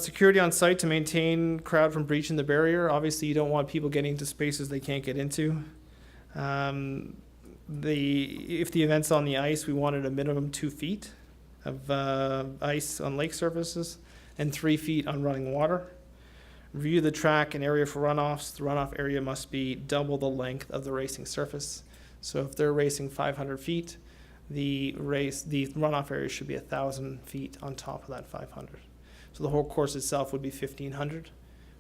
Security on site to maintain crowd from breaching the barrier. Obviously, you don't want people getting into spaces they can't get into. If the event's on the ice, we wanted a minimum 2 feet of ice on lake surfaces and 3 feet on running water. Review the track and area for runoffs. The runoff area must be double the length of the racing surface. So if they're racing 500 feet, the runoff area should be 1,000 feet on top of that 500. So the whole course itself would be 1,500,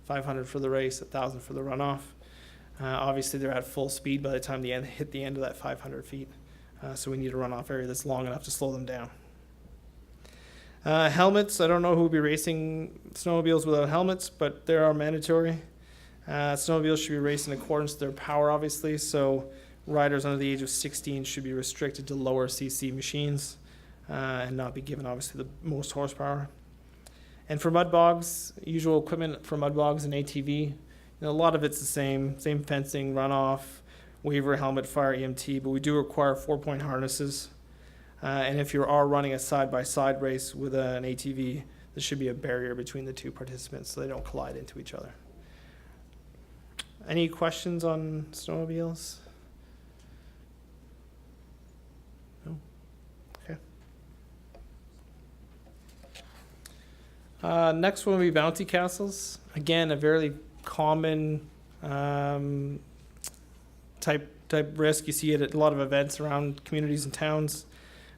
500 for the race, 1,000 for the runoff. Obviously, they're at full speed by the time they hit the end of that 500 feet. So we need a runoff area that's long enough to slow them down. Helmets, I don't know who will be racing snowmobiles without helmets, but they are mandatory. Snowmobiles should be raced in accordance with their power, obviously, so riders under the age of 16 should be restricted to lower CC machines and not be given, obviously, the most horsepower. And for mud bogs, usual equipment for mud bogs and ATV, a lot of it's the same fencing, runoff, waiver, helmet, fire, EMT, but we do require 4-point harnesses. And if you are running a side-by-side race with an ATV, there should be a barrier between the two participants so they don't collide into each other. Any questions on snowmobiles? No? Okay. Next one will be Bouncy Castles. Again, a very common type risk. You see it at a lot of events around communities and towns.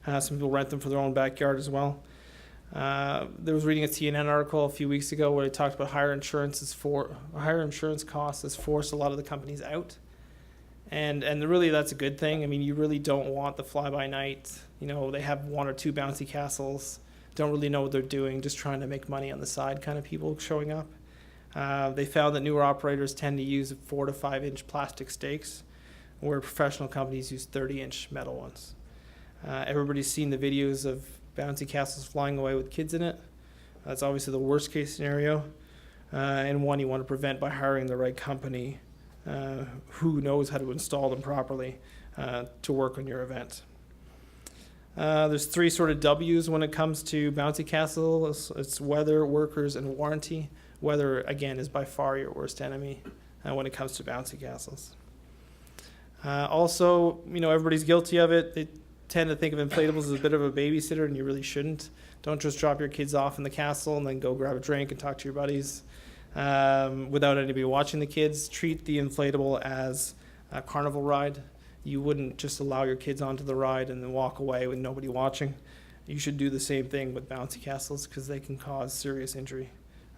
Some people rent them for their own backyard as well. There was reading a CNN article a few weeks ago where they talked about higher insurance costs has forced a lot of the companies out, and really that's a good thing. I mean, you really don't want the fly-by-night. They have 1 or 2 bouncy castles, don't really know what they're doing, just trying to make money on the side kind of people showing up. They found that newer operators tend to use 4 to 5 inch plastic stakes, where professional companies use 30-inch metal ones. Everybody's seen the videos of bouncy castles flying away with kids in it. That's obviously the worst case scenario, and one you want to prevent by hiring the right company who knows how to install them properly to work on your event. There's 3 sort of W's when it comes to Bouncy Castle. It's weather, workers, and warranty. Weather, again, is by far your worst enemy when it comes to Bouncy Castles. Also, everybody's guilty of it. They tend to think of inflatables as a bit of a babysitter, and you really shouldn't. Don't just drop your kids off in the castle and then go grab a drink and talk to your buddies without anybody watching the kids. Treat the inflatable as a carnival ride. You wouldn't just allow your kids onto the ride and then walk away with nobody watching. You should do the same thing with Bouncy Castles because they can cause serious injury,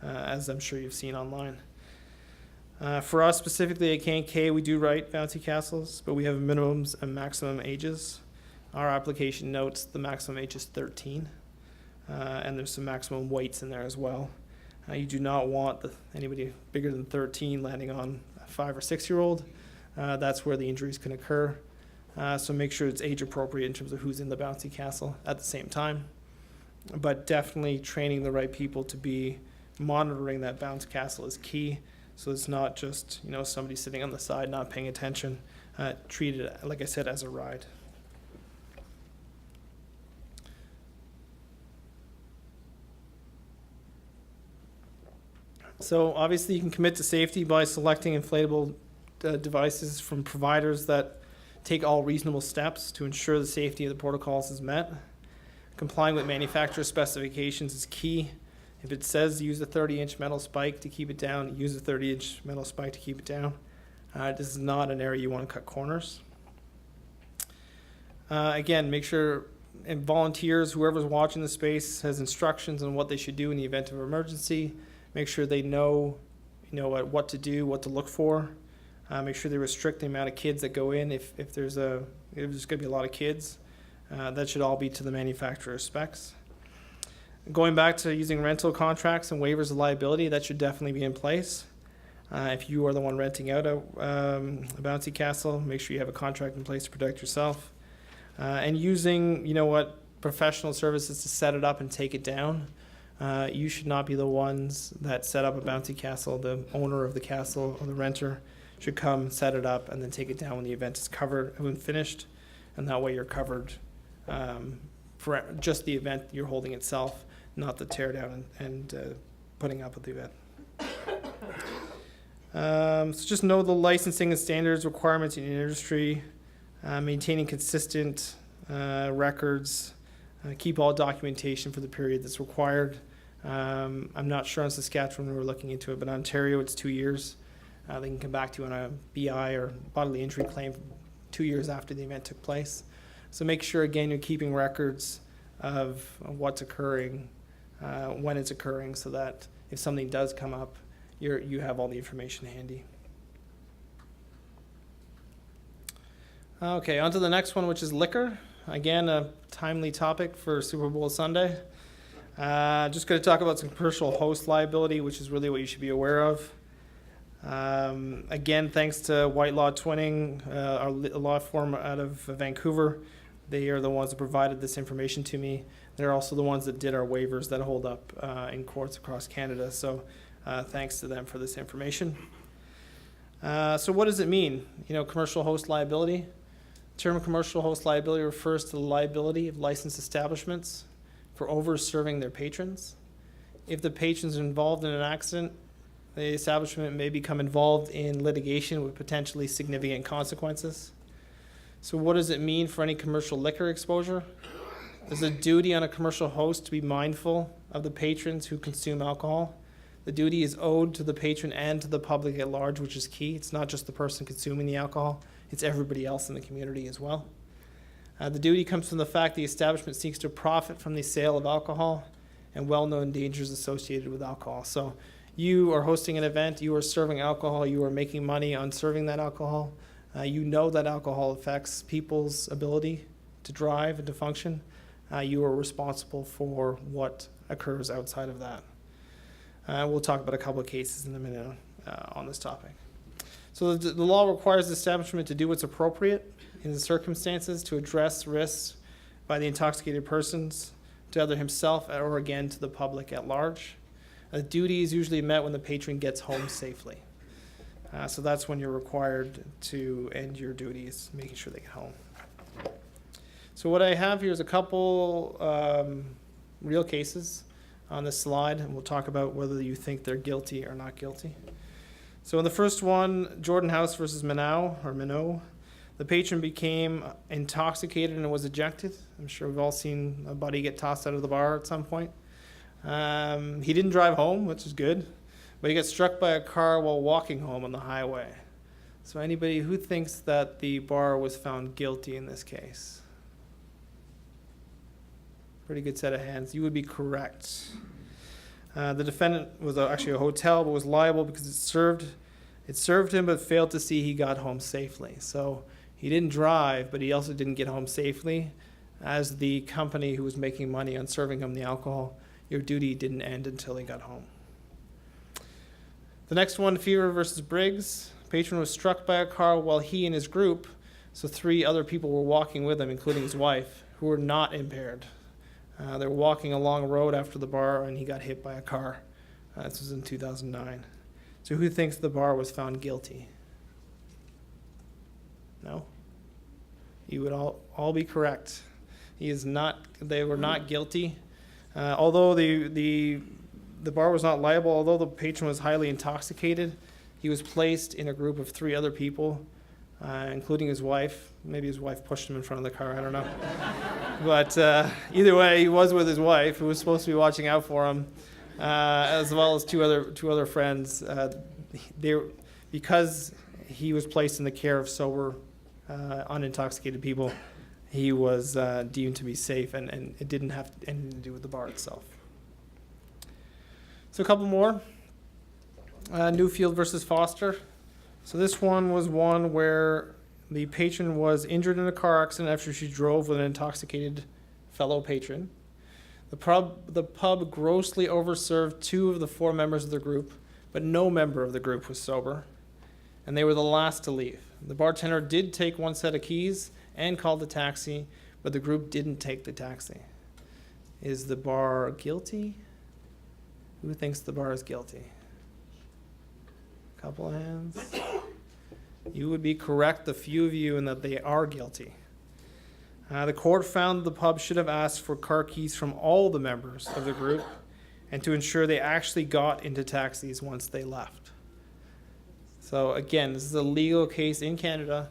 as I'm sure you've seen online. For us specifically at K&K, we do write Bouncy Castles, but we have minimums and maximum ages. Our application notes the maximum age is 13, and there's some maximum weights in there as well. You do not want anybody bigger than 13 landing on a 5 or 6-year-old. That's where the injuries can occur. So make sure it's age appropriate in terms of who's in the Bouncy Castle at the same time. But definitely training the right people to be monitoring that Bouncy Castle is key. So it's not just, somebody sitting on the side not paying attention. Treat it, like I said, as a ride. So obviously you can commit to safety by selecting inflatable devices from providers that take all reasonable steps to ensure the safety of the protocols is met. Complying with manufacturer specifications is key. If it says use a 30-inch metal spike to keep it down, use a 30-inch metal spike to keep it down. This is not an area you want to cut corners. Again, make sure volunteers, whoever's watching the space, has instructions on what they should do in the event of emergency. Make sure they know, what to do, what to look for. Make sure they restrict the amount of kids that go in. If there's going to be a lot of kids, that should all be to the manufacturer's specs. Going back to using rental contracts and waivers of liability, that should definitely be in place. If you are the one renting out a Bouncy Castle, make sure you have a contract in place to protect yourself. And using, professional services to set it up and take it down. You should not be the ones that set up a Bouncy Castle. The owner of the castle or the renter should come, set it up, and then take it down when the event is covered, when finished. And that way you're covered for just the event you're holding itself, not the tear down and putting up with the event. So just know the licensing and standards requirements in the industry, maintaining consistent records, keep all documentation for the period that's required. I'm not sure on Saskatchewan, we were looking into it, but in Ontario it's 2 years. They can come back to you on a BI or bodily injury claim 2 years after the event took place. So make sure, again, you're keeping records of what's occurring, when it's occurring, so that if something does come up, you have all the information handy. Okay, on to the next one, which is liquor. Again, a timely topic for Super Bowl Sunday. Just going to talk about some commercial host liability, which is really what you should be aware of. Again, thanks to White Law Twinning, our law firm out of Vancouver. They are the ones that provided this information to me. They're also the ones that did our waivers that hold up in courts across Canada. So thanks to them for this information. So what does it mean? Commercial host liability. The term commercial host liability refers to the liability of licensed establishments for over-serving their patrons. If the patrons are involved in an accident, the establishment may become involved in litigation with potentially significant consequences. So what does it mean for any commercial liquor exposure? There's a duty on a commercial host to be mindful of the patrons who consume alcohol. The duty is owed to the patron and to the public at large, which is key. It's not just the person consuming the alcohol, it's everybody else in the community as well. The duty comes from the fact the establishment seeks to profit from the sale of alcohol and well-known dangers associated with alcohol. So you are hosting an event, you are serving alcohol, you are making money on serving that alcohol. You know that alcohol affects people's ability to drive and to function. You are responsible for what occurs outside of that. We'll talk about a couple of cases in a minute on this topic. So the law requires the establishment to do what's appropriate in the circumstances to address risks by the intoxicated persons to either himself or again to the public at large. The duty is usually met when the patron gets home safely. So that's when you're required to end your duties, making sure they get home. So what I have here is a couple real cases on this slide, and we'll talk about whether you think they're guilty or not guilty. So in the first one, Jordan House versus Minot, the patron became intoxicated and was ejected. I'm sure we've all seen a buddy get tossed out of the bar at some point. He didn't drive home, which is good, but he got struck by a car while walking home on the highway. So anybody who thinks that the bar was found guilty in this case? Pretty good set of hands. You would be correct. The defendant was actually a hotel, but was liable because it served him, but failed to see he got home safely. So he didn't drive, but he also didn't get home safely. As the company who was making money on serving him the alcohol, your duty didn't end until he got home. The next one, Fever versus Briggs. Patron was struck by a car while he and his group, so 3 other people were walking with him, including his wife, who were not impaired. They were walking along a road after the bar, and he got hit by a car. This was in 2009. So who thinks the bar was found guilty? No? You would all be correct. They were not guilty. Although the bar was not liable, although the patron was highly intoxicated, he was placed in a group of 3 other people, including his wife. Maybe his wife pushed him in front of the car, I don't know. But either way, he was with his wife, who was supposed to be watching out for him, as well as two other friends. Because he was placed in the care of sober, unintoxicated people, he was deemed to be safe, and it didn't have anything to do with the bar itself. So a couple more. Newfield versus Foster. So this one was one where the patron was injured in a car accident after she drove with an intoxicated fellow patron. The pub grossly overserved 2 of the 4 members of the group, but no member of the group was sober, and they were the last to leave. The bartender did take 1 set of keys and called the taxi, but the group didn't take the taxi. Is the bar guilty? Who thinks the bar is guilty? Couple of hands. You would be correct, the few of you, in that they are guilty. The court found the pub should have asked for car keys from all the members of the group and to ensure they actually got into taxis once they left. So again, this is a legal case in Canada.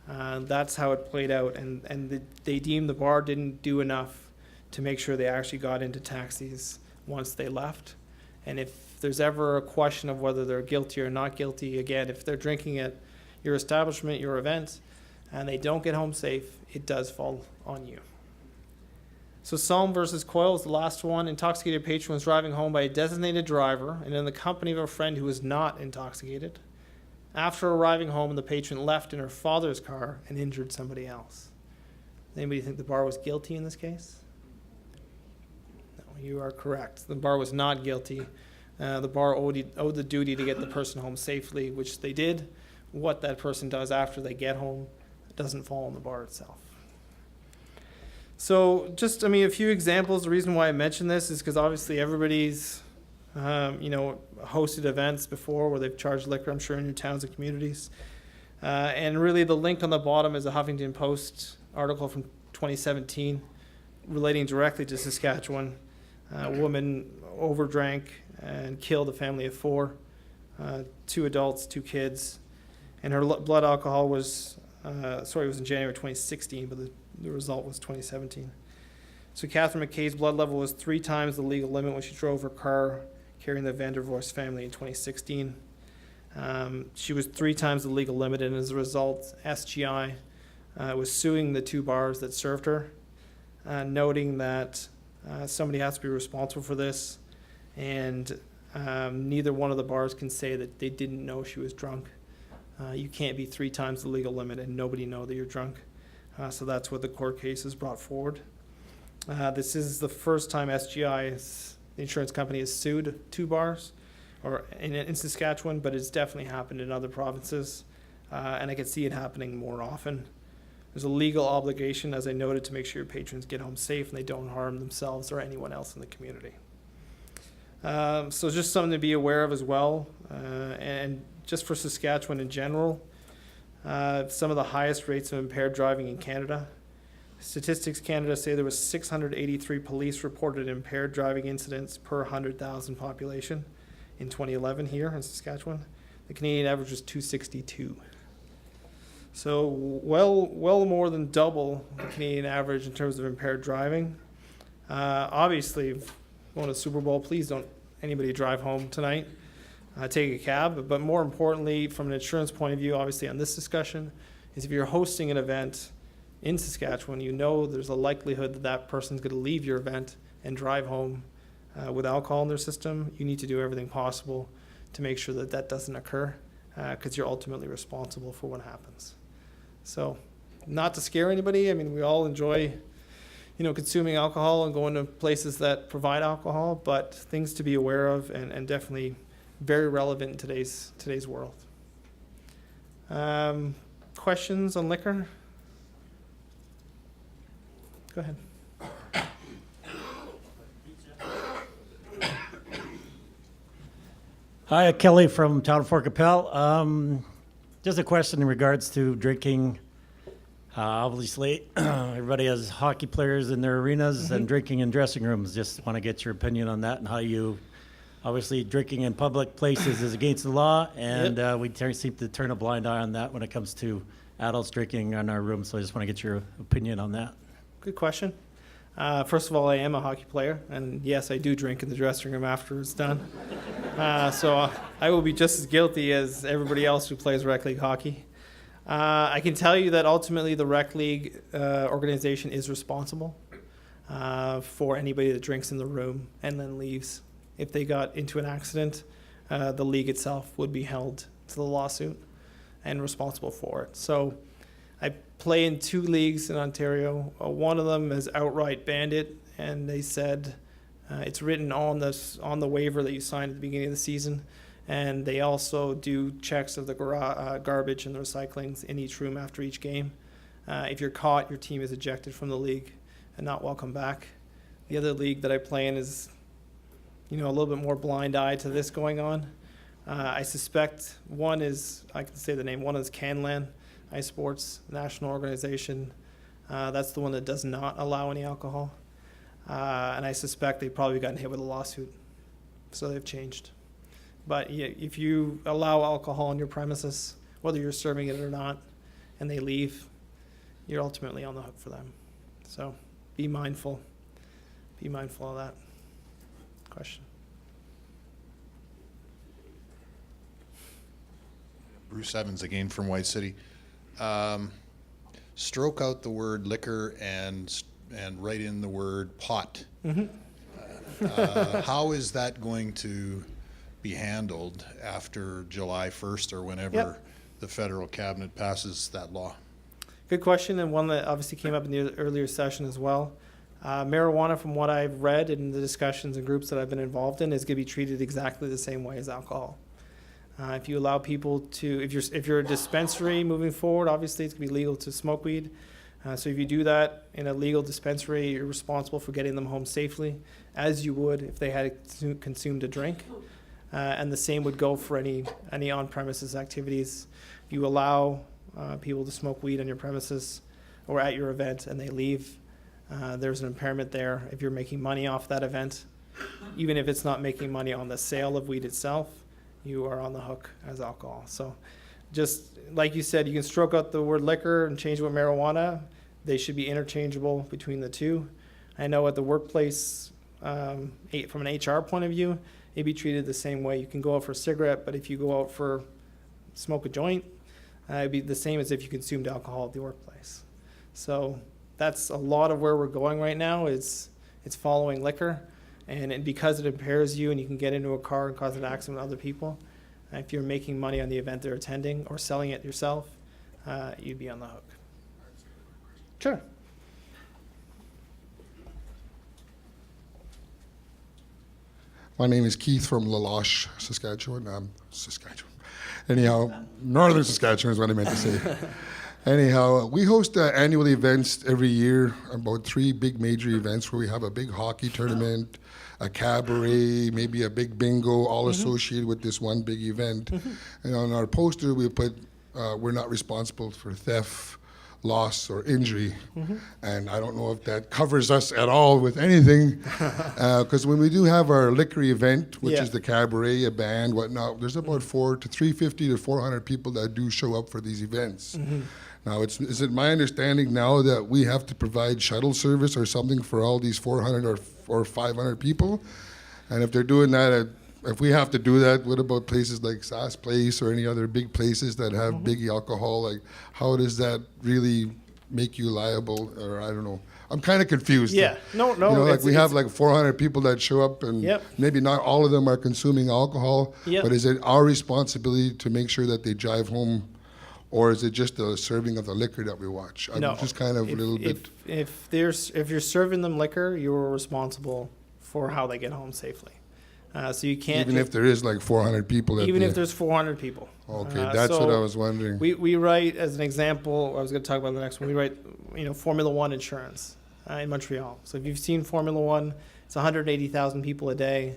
That's how it played out, and they deemed the bar didn't do enough to make sure they actually got into taxis once they left. And if there's ever a question of whether they're guilty or not guilty, again, if they're drinking at your establishment, your event, and they don't get home safe, it does fall on you. So Psalm versus Coyle is the last one. Intoxicated patron was driving home by a designated driver and in the company of a friend who was not intoxicated. After arriving home, the patron left in her father's car and injured somebody else. Anybody think the bar was guilty in this case? No, you are correct. The bar was not guilty. The bar owed the duty to get the person home safely, which they did. What that person does after they get home doesn't fall on the bar itself. So just, a few examples. The reason why I mention this is because obviously everybody's, hosted events before where they've charged liquor, I'm sure, in your towns and communities. And really the link on the bottom is a Huffington Post article from 2017 relating directly to Saskatchewan. A woman overdrank and killed a family of 4, 2 adults, 2 kids. And her blood alcohol was, it was in January 2016, but the result was 2017. So Catherine McKay's blood level was 3 times the legal limit when she drove her car carrying the Vandervoorst family in 2016. She was 3 times the legal limit, and as a result, SGI was suing the 2 bars that served her, noting that somebody has to be responsible for this, and neither one of the bars can say that they didn't know she was drunk. You can't be 3 times the legal limit and nobody know that you're drunk. So that's what the court case has brought forward. This is the first time SGI, the insurance company, has sued 2 bars or in Saskatchewan, but it's definitely happened in other provinces. And I can see it happening more often. There's a legal obligation, as I noted, to make sure your patrons get home safe and they don't harm themselves or anyone else in the community. So just something to be aware of as well. And just for Saskatchewan in general, some of the highest rates of impaired driving in Canada. Statistics Canada say there was 683 police reported impaired driving incidents per 100,000 population in 2011 here in Saskatchewan. The Canadian average was 262. So well more than double the Canadian average in terms of impaired driving. Obviously, going to Super Bowl, please don't anybody drive home tonight. Take a cab. But more importantly, from an insurance point of view, obviously on this discussion, is if you're hosting an event in Saskatchewan, you know there's a likelihood that that person's going to leave your event and drive home with alcohol in their system. You need to do everything possible to make sure that that doesn't occur, because you're ultimately responsible for what happens. So, not to scare anybody. I mean, we all enjoy, consuming alcohol and going to places that provide alcohol, but things to be aware of, and definitely very relevant in today's world. Questions on liquor? Go ahead. Hi, Kelly from Town of Fort Capel. Just a question in regards to drinking. Obviously, everybody has hockey players in their arenas and drinking in dressing rooms. Just want to get your opinion on that and how you, obviously, drinking in public places is against the law, and we seem to turn a blind eye on that when it comes to adults drinking in our rooms. So I just want to get your opinion on that. Good question. First of all, I am a hockey player, and yes, I do drink in the dressing room after it's done. So I will be just as guilty as everybody else who plays rec league hockey. I can tell you that ultimately the rec league organization is responsible for anybody that drinks in the room and then leaves. If they got into an accident, the league itself would be held to the lawsuit and responsible for it. So I play in 2 leagues in Ontario. One of them has outright banned it, and they said it's written on the waiver that you signed at the beginning of the season, and they also do checks of the garbage and the recyclings in each room after each game. If you're caught, your team is ejected from the league and not welcome back. The other league that I play in is, a little bit more blind eye to this going on. I suspect one is, I can say the name, one is Canlan Ice Sports, national organization. That's the one that does not allow any alcohol. And I suspect they've probably gotten hit with a lawsuit. So they've changed. But yeah, if you allow alcohol on your premises, whether you're serving it or not, and they leave, you're ultimately on the hook for them. So be mindful. Be mindful of that. Question. Bruce Evans again from White City. Stroke out the word liquor and write in the word pot. How is that going to be handled after July 1st or whenever the federal cabinet passes that law? Good question, and one that obviously came up in the earlier session as well. Marijuana, from what I've read in the discussions and groups that I've been involved in, is going to be treated exactly the same way as alcohol. If you allow people to, if you're a dispensary moving forward, obviously it's going to be legal to smoke weed. So if you do that in a legal dispensary, you're responsible for getting them home safely, as you would if they had consumed a drink. And the same would go for any on-premises activities. If you allow people to smoke weed on your premises or at your event and they leave, there's an impairment there. If you're making money off that event, even if it's not making money on the sale of weed itself, you are on the hook as alcohol. So just like you said, you can stroke out the word liquor and change it with marijuana. They should be interchangeable between the two. I know at the workplace, from an HR point of view, it'd be treated the same way. You can go out for a cigarette, but if you go out for smoke a joint, it'd be the same as if you consumed alcohol at the workplace. So that's a lot of where we're going right now. It's following liquor. And because it impairs you and you can get into a car and cause an accident with other people, if you're making money on the event they're attending or selling it yourself, you'd be on the hook. Sure. My name is Keith from Laloche, Saskatchewan. Anyhow, northern Saskatchewan is what I meant to say. Anyhow, we host annual events every year, about 3 big major events where we have a big hockey tournament, a cabaret, maybe a big bingo, all associated with this one big event. And on our poster, we put, we're not responsible for theft, loss or injury. And I don't know if that covers us at all with anything, because when we do have our liquor event, which is the cabaret, a band, whatnot, there's about 350 to 400 people that do show up for these events. Now, is it my understanding now that we have to provide shuttle service or something for all these 400 or 500 people? And if they're doing that, if we have to do that, what about places like Sask Place or any other big places that have big alcohol? Like, how does that really make you liable? Or I don't know. I'm kind of confused. Yeah, no. You know, like we have like 400 people that show up, and maybe not all of them are consuming alcohol. But is it our responsibility to make sure that they drive home, or is it just the serving of the liquor that we watch? I'm just kind of a little bit. If you're serving them liquor, you're responsible for how they get home safely. So you can't. Even if there is like 400 people. Even if there's 400 people. Okay, that's what I was wondering. We write, as an example, I was going to talk about the next one. We write, Formula One insurance in Montreal. So if you've seen Formula One, it's 180,000 people a day.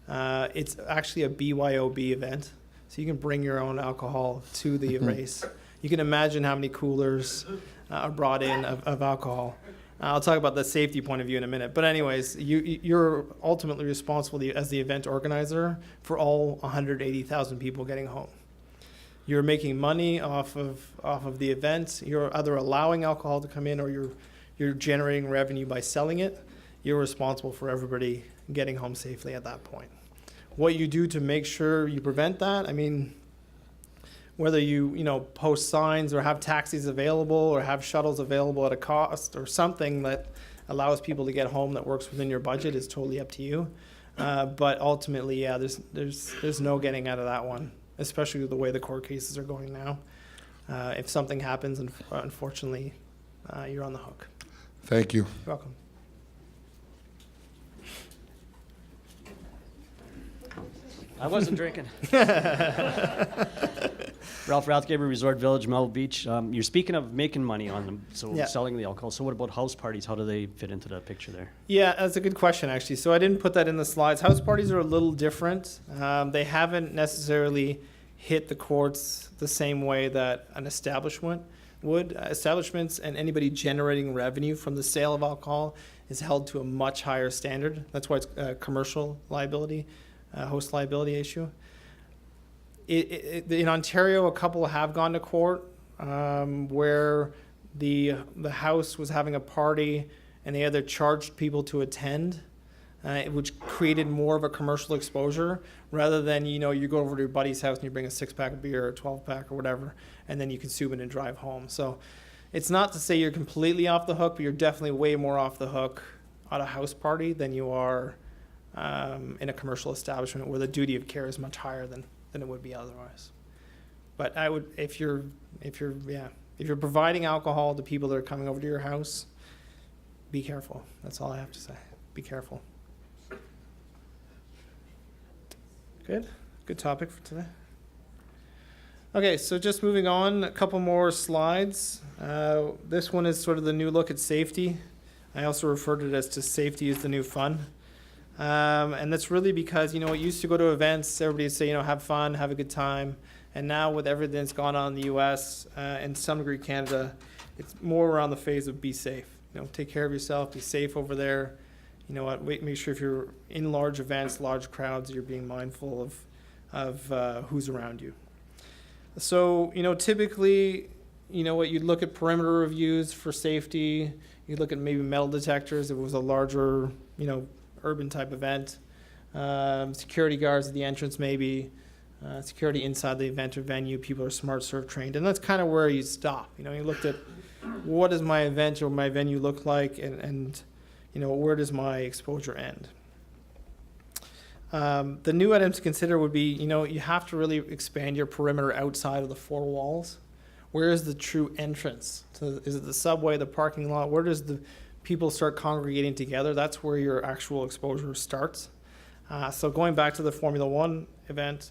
It's actually a BYOB event, so you can bring your own alcohol to the race. You can imagine how many coolers are brought in of alcohol. I'll talk about the safety point of view in a minute. But anyways, you're ultimately responsible as the event organizer for all 180,000 people getting home. You're making money off of the event. You're either allowing alcohol to come in, or you're generating revenue by selling it. You're responsible for everybody getting home safely at that point. What you do to make sure you prevent that, I mean, whether you post signs or have taxis available or have shuttles available at a cost or something that allows people to get home that works within your budget is totally up to you. But ultimately, there's no getting out of that one, especially with the way the court cases are going now. If something happens, unfortunately, you're on the hook. Thank you. You're welcome. I wasn't drinking. Ralph Rathgaber, Resort Village, Melville Beach. You're speaking of making money on them, selling the alcohol. So what about house parties? How do they fit into that picture there? Yeah, that's a good question, actually. So I didn't put that in the slides. House parties are a little different. They haven't necessarily hit the courts the same way that an establishment would. Establishments and anybody generating revenue from the sale of alcohol is held to a much higher standard. That's why it's commercial liability, host liability issue. In Ontario, a couple have gone to court where the house was having a party and they either charged people to attend, which created more of a commercial exposure rather than, you go over to your buddy's house and you bring a 6-pack of beer or a 12-pack or whatever, and then you consume it and drive home. So it's not to say you're completely off the hook, but you're definitely way more off the hook at a house party than you are in a commercial establishment where the duty of care is much higher than it would be otherwise. But I would, if you're providing alcohol to people that are coming over to your house, be careful. That's all I have to say. Be careful. Good topic for today. Okay, so just moving on, a couple more slides. This one is sort of the new look at safety. I also referred to it as safety is the new fun. And that's really because, it used to go to events, everybody would say, have fun, have a good time. And now with everything that's gone on in the U.S. And to some degree Canada, it's more around the phase of be safe. Take care of yourself, be safe over there. Make sure if you're in large events, large crowds, you're being mindful of who's around you. So, typically, what you'd look at perimeter reviews for safety. You'd look at maybe metal detectors if it was a larger, urban type event. Security guards at the entrance maybe. Security inside the event or venue. People are smart serve trained. And that's kind of where you stop. You looked at what does my event or my venue look like and where does my exposure end. The new item to consider would be, you have to really expand your perimeter outside of the 4 walls. Where is the true entrance? So is it the subway, the parking lot? Where does the people start congregating together? That's where your actual exposure starts. So going back to the Formula One event,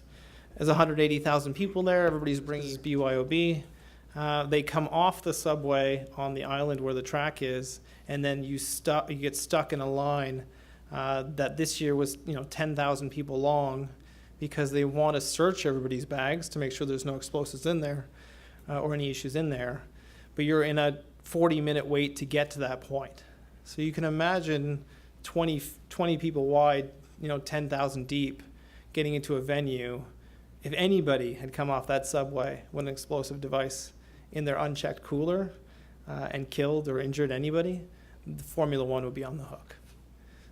there's 180,000 people there. Everybody's bringing BYOB. They come off the subway on the island where the track is, and then you get stuck in a line that this year was 10,000 people long because they want to search everybody's bags to make sure there's no explosives in there or any issues in there. but you're in a 40-minute wait to get to that point. So you can imagine 20 people wide, 10,000 deep, getting into a venue. If anybody had come off that subway with an explosive device in their unchecked cooler and killed or injured anybody, the Formula One would be on the hook.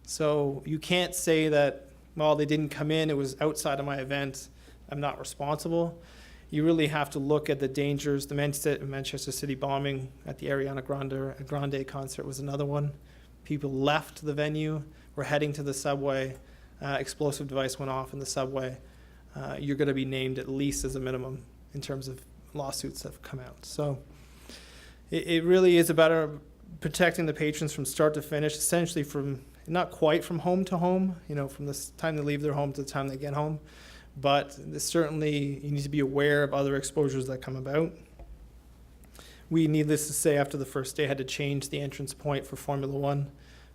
So you can't say that, well, they didn't come in, it was outside of my event, I'm not responsible. You really have to look at the dangers. The Manchester City bombing at the Ariana Grande concert was another one. People left the venue, were heading to the subway, explosive device went off in the subway. You're going to be named at least as a minimum in terms of lawsuits that have come out. So it really is about protecting the patrons from start to finish, essentially from, not quite from home to home, from the time they leave their home to the time they get home. But certainly you need to be aware of other exposures that come about. We, needless to say, after the first day, had to change the entrance point for Formula One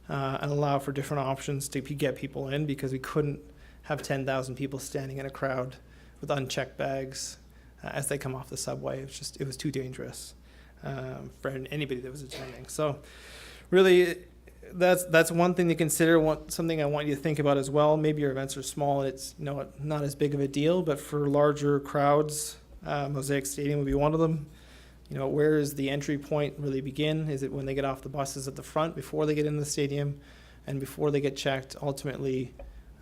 and allow for different options to get people in, because we couldn't have 10,000 people standing in a crowd with unchecked bags as they come off the subway. It was too dangerous for anybody that was attending. So really, that's one thing to consider. Something I want you to think about as well. Maybe your events are small and it's not as big of a deal, but for larger crowds, Mosaic Stadium would be one of them. Where is the entry point really begin? Is it when they get off the buses at the front before they get in the stadium and before they get checked? Ultimately,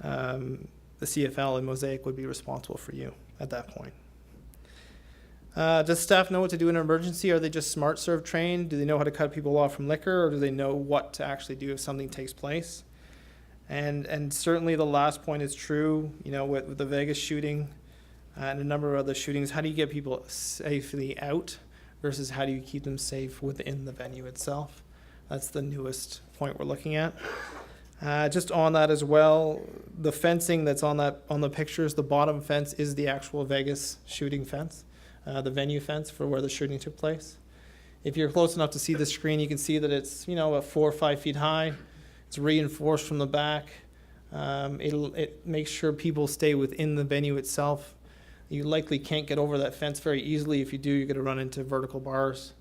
the CFL and Mosaic would be responsible for you at that point. Does staff know what to do in an emergency? Are they just smart serve trained? Do they know how to cut people off from liquor, or do they know what to actually do if something takes place? And certainly the last point is true, with the Vegas shooting and a number of other shootings. How do you get people safely out versus how do you keep them safe within the venue itself? That's the newest point we're looking at. Just on that as well, the fencing that's on the pictures, the bottom fence is the actual Vegas shooting fence. The venue fence for where the shooting took place. If you're close enough to see the screen, you can see that it's about 4 or 5 feet high. It's reinforced from the back. It makes sure people stay within the venue itself. You likely can't get over that fence very easily. If you do, you're going to run into vertical bars.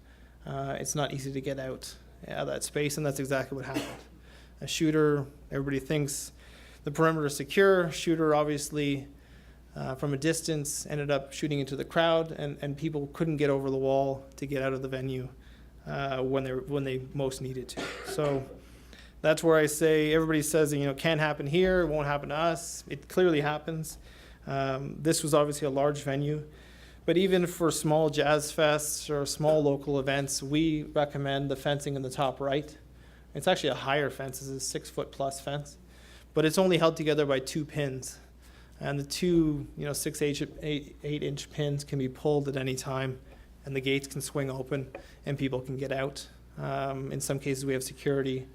It's not easy to get out of that space, and that's exactly what happened. A shooter, everybody thinks the perimeter is secure. Shooter obviously from a distance ended up shooting into the crowd, and people couldn't get over the wall to get out of the venue when they most needed to. So that's where I say, everybody says it can't happen here, it won't happen to us. It clearly happens. This was obviously a large venue, but even for small jazz fests or small local events, we recommend the fencing in the top right. It's actually a higher fence. It's a 6 foot plus fence, but it's only held together by 2 pins. And the two, 6, 8-inch pins can be pulled at any time, and the gates can swing open, and people can get out. In some cases, we have security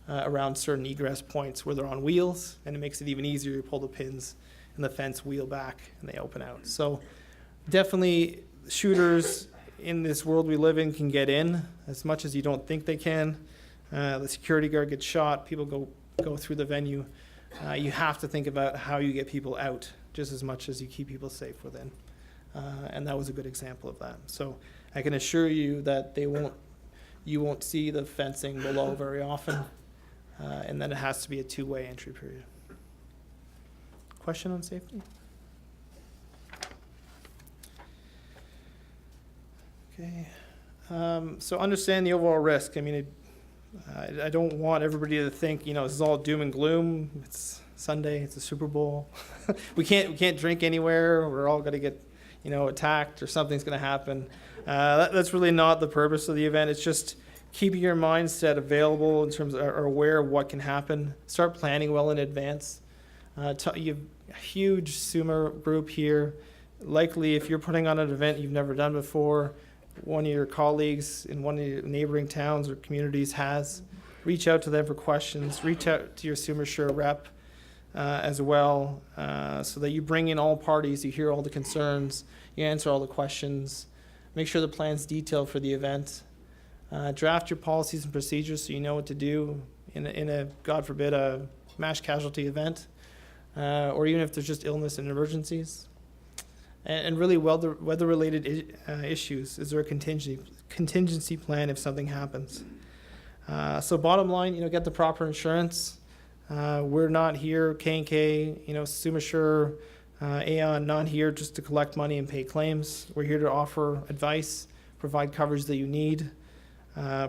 around certain egress points where they're on wheels, and it makes it even easier to pull the pins and the fence wheel back, and they open out. So definitely, shooters in this world we live in can get in as much as you don't think they can. The security guard gets shot, people go through the venue. You have to think about how you get people out just as much as you keep people safe within. And that was a good example of that. So I can assure you that you won't see the fencing below very often, and then it has to be a 2-way entry period. Question on safety? Okay. So understand the overall risk. I don't want everybody to think, this is all doom and gloom. It's Sunday, it's a Super Bowl. we can't drink anywhere. We're all going to get, attacked, or something's going to happen. That's really not the purpose of the event. It's just keeping your mindset available in terms of, or aware of what can happen. Start planning well in advance. You have a huge SUMA group here. Likely, if you're putting on an event you've never done before, one of your colleagues in one of your neighboring towns or communities has, reach out to them for questions. Reach out to your SUMA rep as well, so that you bring in all parties, you hear all the concerns, you answer all the questions. Make sure the plan's detailed for the event. Draft your policies and procedures so you know what to do in a God forbid, a mass casualty event, or even if there's just illness and emergencies. And really weather-related issues. Is there a contingency plan if something happens. So bottom line, get the proper insurance. We're not here, K&K, SUMA, Aon, not here just to collect money and pay claims. We're here to offer advice, provide coverage that you need.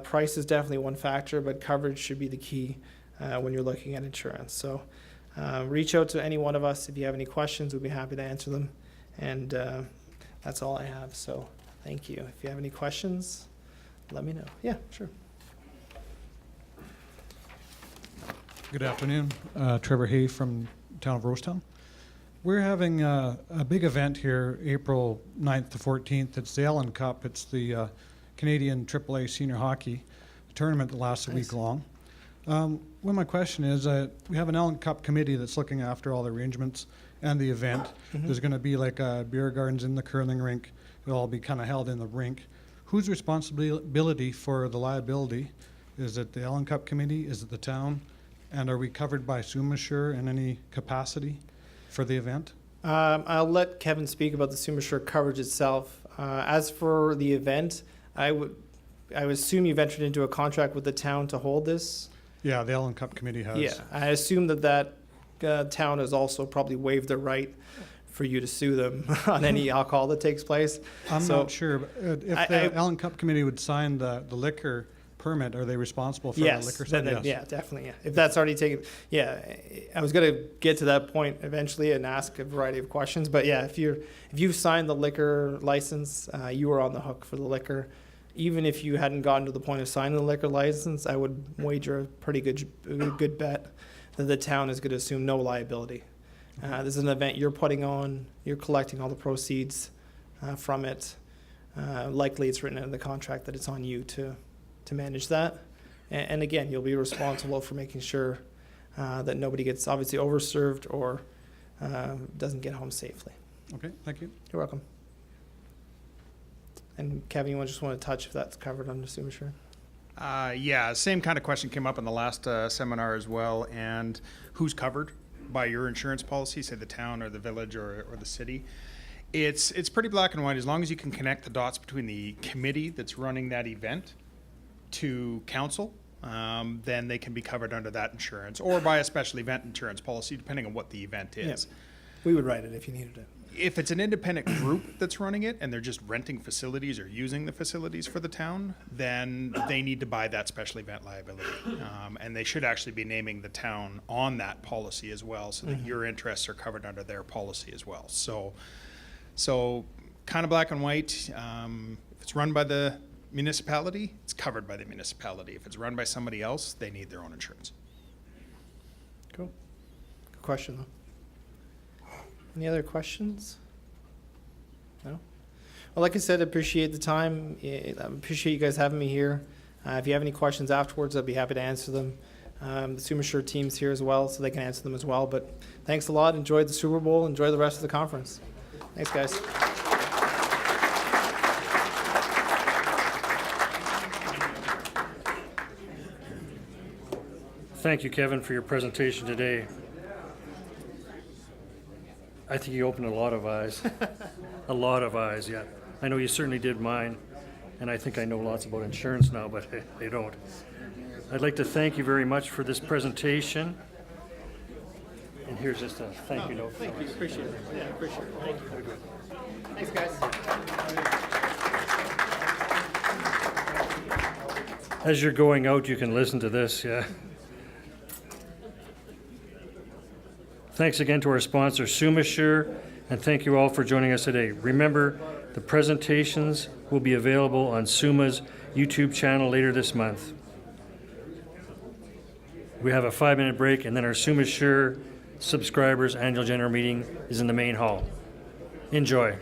Price is definitely one factor, but coverage should be the key when you're looking at insurance. So reach out to any one of us if you have any questions. We'd be happy to answer them. And that's all I have. So thank you. If you have any questions, let me know. Yeah, sure. Good afternoon. Trevor Hay from town of Rosetown. We're having a big event here, April 9th to 14th. It's the Ellen Cup. It's the Canadian AAA Senior Hockey tournament that lasts a week long. Well, my question is, we have an Ellen Cup committee that's looking after all the arrangements and the event. There's going to be like beer gardens in the curling rink. It'll all be kind of held in the rink. Whose responsibility for the liability? Is it the Ellen Cup committee? Is it the town? And are we covered by SUMA in any capacity for the event? I'll let Kevin speak about the SUMA coverage itself. As for the event, I would assume you've entered into a contract with the town to hold this. Yeah, the Ellen Cup committee has. Yeah, I assume that town has also probably waived the right for you to sue them on any alcohol that takes place. I'm So- not sure, but if the Ellen Cup committee would sign the liquor permit, are they responsible for the liquor side? Yes, yeah, definitely, yeah. If that's already taken, yeah, I was gonna get to that point eventually and ask a variety of questions, but yeah, if you've signed the liquor license, you are on the hook for the liquor. Even if you hadn't gotten to the point of signing the liquor license, I would wager a pretty good bet that the town is gonna assume no liability. This is an event you're putting on, you're collecting all the proceeds from it. Likely it's written in the contract that it's on you to manage that. And again, you'll be responsible for making sure that nobody gets obviously overserved or doesn't get home safely. Okay, thank you. You're welcome. And Kevin, you just want to touch if that's covered under SUMA? Yeah, same kind of question came up in the last seminar as well. And who's covered by your insurance policy, say the town or the village or the city? It's pretty black and white. As long as you can connect the dots between the committee that's running that event to council, then they can be covered under that insurance or by a special event insurance policy, depending on what the event is. We would write it if you needed it. If it's an independent group that's running it and they're just renting facilities or using the facilities for the town, then they need to buy that special event liability. And they should actually be naming the town on that policy as well, so that your interests are covered under their policy as well. So kind of black and white. If it's run by the municipality, it's covered by the municipality. If it's run by somebody else, they need their own insurance. Cool. Good question, though. Any other questions? No? Well, like I said, I appreciate the time. I appreciate you guys having me here. If you have any questions afterwards, I'd be happy to answer them. The SUMA team's here as well, so they can answer them as well. But thanks a lot. Enjoy the Super Bowl. Enjoy the rest of the conference. Thanks, guys. Thank you, Kevin, for your presentation today. I think you opened a lot of eyes. A lot of eyes, yeah. I know you certainly did mine, and I think I know lots about insurance now, but I don't. I'd like to thank you very much for this presentation. And here's just a thank you note. Thank you. Appreciate it. Yeah, appreciate it. Thank you. Thanks, guys. As you're going out, you can listen to this, yeah. Thanks again to our sponsor, SUMA, and thank you all for joining us today. Remember, the presentations will be available on SUMA's YouTube channel later this month. We have a 5-minute break, and then our SUMA subscribers annual general meeting is in the main hall. Enjoy.